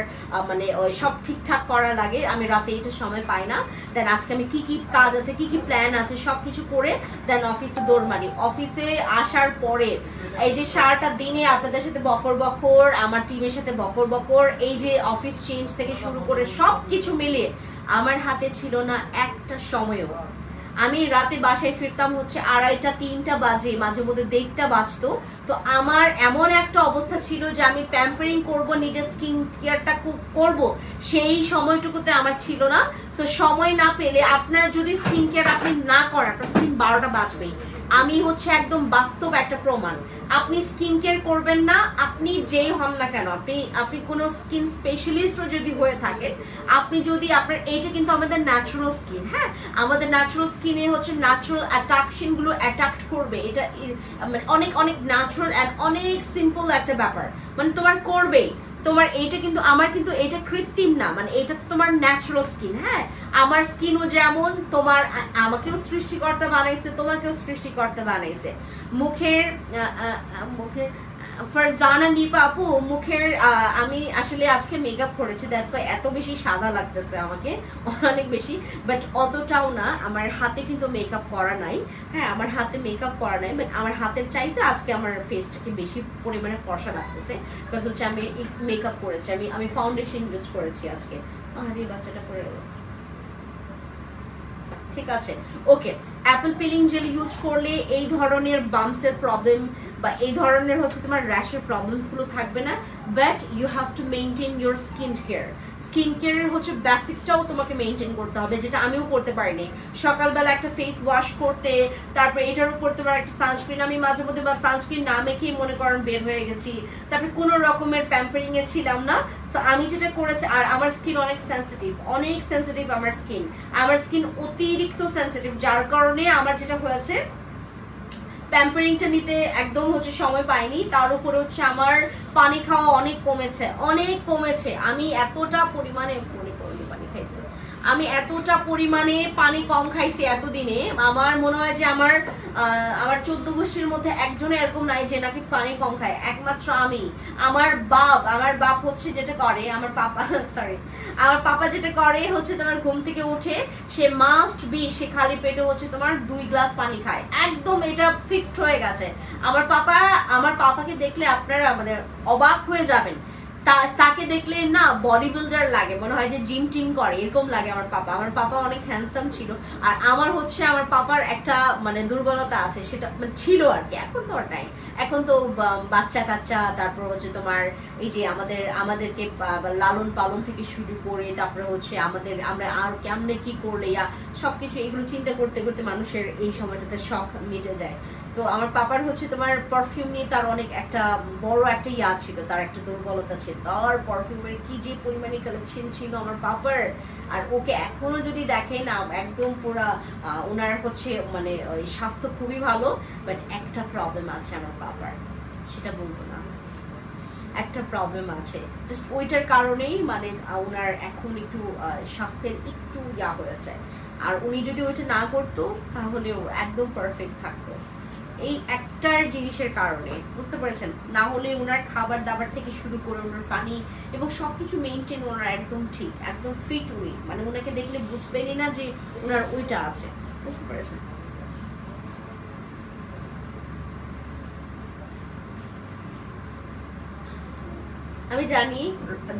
মানে ওই সব ঠিকঠাক করা লাগে। আমি রাতে এটা সময় পাই না। দেন আজকে আমি কি কি কাজ আছে, কি কি প্ল্যান আছে সব কিছু করে দেন অফিসে দৌড় মারি। অফিসে আসার পরে এই যে সারাটা দিনে আপনাদের সাথে বকর আমার টিমের সাথে বকর, এই যে অফিস চেঞ্জ থেকে শুরু করে সবকিছু মিলিয়ে আমার হাতে ছিল না একটা সময়ও। আমি রাতে বাসায় ফিরতাম হচ্ছে 2:30 3টা বাজে, মাঝে মধ্যে 1:30টা বাজতো। তো আমার এমন একটা অবস্থা ছিল যে আমি প্যাম্পারিং করব, নিজের স্কিন কেয়ারটা করব, সেই সময়টুকুতে আমার ছিল না। সো সময় না পেলে আপনার যদি স্কিন কেয়ার আপনি না করেন, আপনার স্কিন 12টা বাজবেই। আমি হচ্ছে একদম বাস্তব একটা প্রমাণ। আপনি স্কিন কেয়ার করবেন না, আপনি যেই হন না কেন, আপনি কোনো স্কিন স্পেশালিস্টও যদি হয়ে থাকেন, আপনি যদি আপনার এইটা কিন্তু আমাদের ন্যাচারাল স্কিন, হ্যাঁ আমাদের ন্যাচারাল স্কিনে হচ্ছে ন্যাচারাল অ্যাট্রাকশনগুলো অ্যাট্রাক্ট করবে। এটা মানে অনেক অনেক ন্যাচারাল অ্যান্ড অনেক সিম্পল একটা ব্যাপার, মানে তোমার করবেই। তোমার এইটা কিন্তু আমার কিন্তু এটা কৃত্রিম না, মানে এটা তো তোমার ন্যাচারাল স্কিন। হ্যাঁ আমার স্কিনও যেমন তোমার, আমাকেও সৃষ্টিকর্তা বানাইছে, তোমাকেও সৃষ্টিকর্তা বানাইছে। মুখের ফারজানা নিপা আপু মুখের আমি আসলে আজকে মেকআপ করেছি, দ্যাটস ওয়াই এত বেশি সাদা লাগতেছে আমাকে, অনেক বেশি, বাট অতটাও না। আমার হাতে কিন্তু মেকআপ করা নাই, হ্যাঁ আমার হাতে মেকআপ করা নাই, বাট আমার হাতের চাইতে আজকে আমার ফেসটাকে বেশি পরিমাণে ফর্সা লাগতেছে, বিকজ হচ্ছে আমি মেকআপ করেছি, আমি ফাউন্ডেশন ইউজ করেছি আজকে। আরে বাচ্চাটা পড়ে গেল, ঠিক আছে ওকে। অ্যাপল পিলিং জেল ইউজ করলে এই ধরনের বাম্পসের প্রবলেম বা এই ধরনের হচ্ছে তোমার র্যাশের প্রবলেমসগুলো থাকবে না, but you have to maintain your skin care. Skin কেয়ারের হচ্ছে বেসিকটাও তোমাকে মেনটেন করতে হবে, যেটা আমিও করতে পারিনি। সকালবেলা একটা ফেস ওয়াশ করতে, তারপরে এটার উপর তোমার একটা সানস্ক্রিন, আমি মাঝে মধ্যে বা সানস্ক্রিন না মেখেই মনে করেন বের হয়ে গেছি, তারপরে কোনো রকমের প্যাম্পারিংয়ে ছিলাম না। সো আমি যেটা করেছি, আর আমার স্কিন অনেক সেন্সিটিভ আমার স্কিন অতিরিক্ত সেন্সিটিভ, যার কারণে আমার যেটা হয়েছে প্যাম্পারিংটা নিতে একদম হচ্ছে সময় পাইনি। তার উপরে হচ্ছে আমার পানি খাওয়া অনেক কমেছে। আমি এতটা পরিমাণে পানি কম খাইছি এতদিনে, আমার মনে হয় যে আমার 14 গোষ্ঠীর মধ্যে একজনে এরকম নাই যে নাকি পানি কম খায়, একমাত্র আমি। আমার বাপ হচ্ছে যেটা করে, আমার পাপা যেটা করে হচ্ছে তোমার ঘুম থেকে উঠে সে মাস্ট বি সে খালি পেটে হচ্ছে তোমার 2 গ্লাস পানি খায়, একদম এটা ফিক্সড হয়ে গেছে। আমার পাপাকে দেখলে আপনারা মানে অবাক হয়ে যাবেন, তাকে দেখলে না বডি বিল্ডার লাগে, মনে হয় যে জিম টিম করে, এরকম লাগে। আমার পাপা অনেক হ্যান্ডসাম ছিল। আর আমার পাপার একটা মানে দুর্বলতা আছে, সেটা মানে ছিল আর কি, এখন তো আর নাই। এখন তো বাচ্চা কাচ্চা, তারপর হচ্ছে তোমার এই যে আমাদেরকে লালন পালন থেকে শুরু করে, তারপরে হচ্ছে আমরা আর কেমনে কি করলে সবকিছু এগুলো চিন্তা করতে করতে মানুষের এই সময়টাতে শখ মিটে যায়। তো আমার পাপার হচ্ছে তোমার পারফিউম নিয়ে তার অনেক একটা বড় একটা ছিল, তার একটা দুর্বলতা ছিল। তার পারফিউমের কি যে পরিমাণে কালেকশন ছিল আমার পাপার, আর ওকে এখনো যদি দেখেন না একদম পুরা ওনার হচ্ছে মানে ওই স্বাস্থ্য খুবই ভালো, বাট একটা প্রবলেম আছে আমার পাপার, সেটা বলবো না, একটা প্রবলেম আছে জাস্ট ওইটার কারণেই মানে ওনার এখন একটু স্বাস্থ্যের একটু হয়েছে। আর উনি যদি ওইটা না করতো তাহলে একদম পারফেক্ট থাকতো, এই একটার জিনিসের কারণে, বুঝতে পেরেছেন? না হলে ওনার খাবার দাবার থেকে শুরু করে ওনার পানি এবং সবকিছু মেনটেন ওনার একদম ঠিক, একদম ফিট। উনি মানে ওনাকে দেখলে বুঝবেনই না যে ওনার ওইটা আছে, বুঝতে পেরেছেন? আমি জানি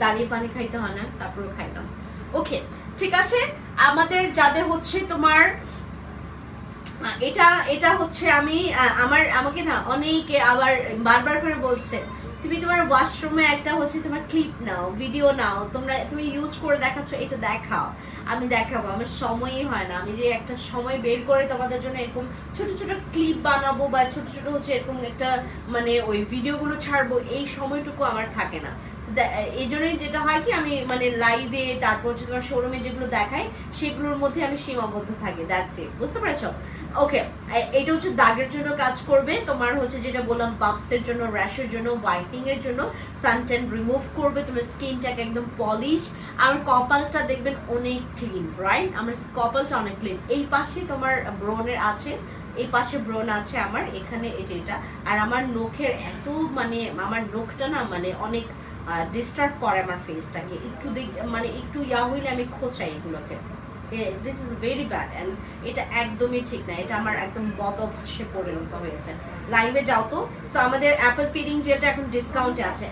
দাঁড়িয়ে পানি খাইতে হয় না, তারপরেও খাইলাম। ওকে ঠিক আছে। আমাদের যাদের হচ্ছে তোমার এটা হচ্ছে আমাকে না অনেকে আবার বারবার করে বলছে তুমি তোমার ওয়াশরুমে একটা হচ্ছে তোমার ক্লিপ নাও, ভিডিও নাও, তুমি ইউজ করে দেখাচ্ছ, এটা দেখাও। আমি দেখাবো, আমার সময়ই হয় না। আমি যে একটা সময় বের করে তোমাদের জন্য এরকম ছোট ছোট ক্লিপ বানাবো বা ছোট ছোট হচ্ছে এরকম একটা মানে ওই ভিডিওগুলো ছাড়বো, এই সময়টুকু আমার থাকে না। এই জন্যই যেটা হয় কি আমি মানে লাইভে তারপর হচ্ছে তোমার শোরুমে যেগুলো দেখাই সেগুলোর মধ্যে আমি সীমাবদ্ধ থাকি, দ্যাটস ইট, বুঝতে পেরেছো? ওকে, এটা হচ্ছে দাগের জন্য কাজ করবে, তোমার হচ্ছে যেটা বললাম বাম্পসের জন্য, র্যাশের জন্য, হোয়াইটনিং এর জন্য, সানট্যান রিমুভ করবে, তোমার স্কিনটাকে একদম পলিশ। আর কপালটা দেখবেন অনেক ক্লিন, রাইট? আমার কপালটা অনেক ক্লিন। এই পাশে তোমার ব্রনের আছে, এই পাশে ব্রন আছে আমার এখানে, এটা। আর আমার নখের এত মানে আমার নখটা না মানে অনেক ডিস্টার্ব করে আমার ফেসটাকে, একটু মানে একটু ইয়া হইলে আমি খোঁচাই এগুলোকে। This is very bad and এটা একদমই ঠিক না, এটা আমার একদম বদ অভ্যাসে পরিণত হয়েছে। লাইভে যাও তো। সো আমাদের অ্যাপল পিলিং জেলটা এখন ডিসকাউন্টে আছে।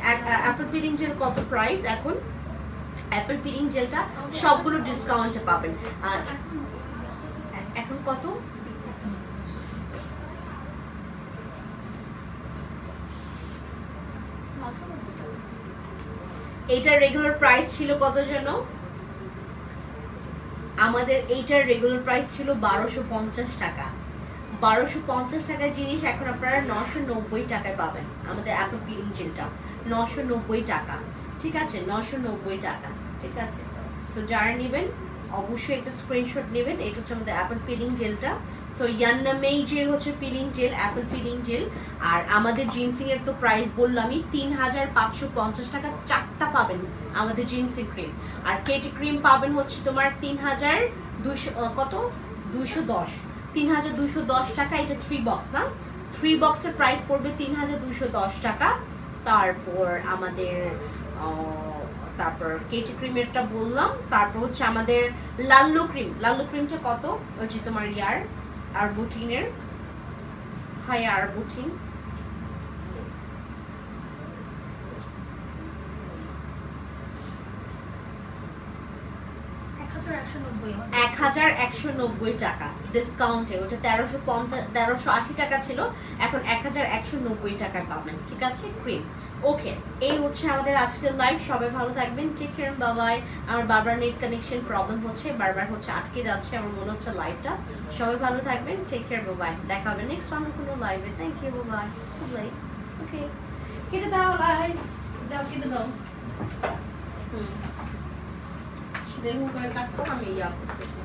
অ্যাপল পিলিং জেল কত প্রাইস এখন? অ্যাপল পিলিং জেলটা সবগুলো ডিসকাউন্টে পাবেন। এখন কত? এইটার রেগুলার প্রাইস ছিল কত যেন? আমাদের এইটার রেগুলার প্রাইস ছিল 1250 টাকা। 1250 টাকার জিনিস এখন আপনারা 990 টাকায় পাবেন। আমাদের অ্যাপল পিলিং জেলটা 990 টাকা, ঠিক আছে? 990 টাকা, ঠিক আছে? সো যারা নেবেন অবশ্যই একটা স্ক্রিনশট নেবেন। এটা হচ্ছে আমাদের অ্যাপল পিলিং জেলটা। সো ইয়ান্না মেই জেল হচ্ছে peeling gel, apple peeling gel. আর আমাদের জিন্সিং এর তো প্রাইস বললামই, 3550 টাকা 4টা পাবেন আমাদের জিন্সিং ক্রিম। আর কেটি ক্রিম পাবেন হচ্ছে তোমার 3200 কত 210, 3210 টাকা। এটা 3 বক্স না, 3 বক্সের প্রাইস পড়বে 3210 টাকা। তারপর আমাদের তারপর কেটি ক্রিমেরটা বললাম। তারপর হচ্ছে আমাদের লাল্লো ক্রিম, লাল্লো ক্রিমটা কত? ওই যে তোমার ইয়ার আরবুটিনের, হাই আরবুটিন, $1190 টাকা ডিসকাউন্টে। ওটা 1380 টাকা ছিল, এখন 1190 টাকায় পাবেন, ঠিক আছে? ক্রিম। ওকে, এই হচ্ছে আমাদের আজকের লাইভ। সবাই ভালো থাকবেন, টেক কেয়ার, বাই বাই। আমার বারবার নেট কানেকশন প্রবলেম হচ্ছে, বারবার হচ্ছে আটকে যাচ্ছে আমার মনে হচ্ছে লাইভটা। সবাই ভালো থাকবেন, টেক কেয়ার, বাই বাই। দেখা হবে নেক্সট অন্য কোনো লাইভে। Thank you, bye bye. Okay, কেটে দাও লাইভ, যাও কেটে দাও। দেখুন করে কাটবো, আমি ইয়া করতেছি।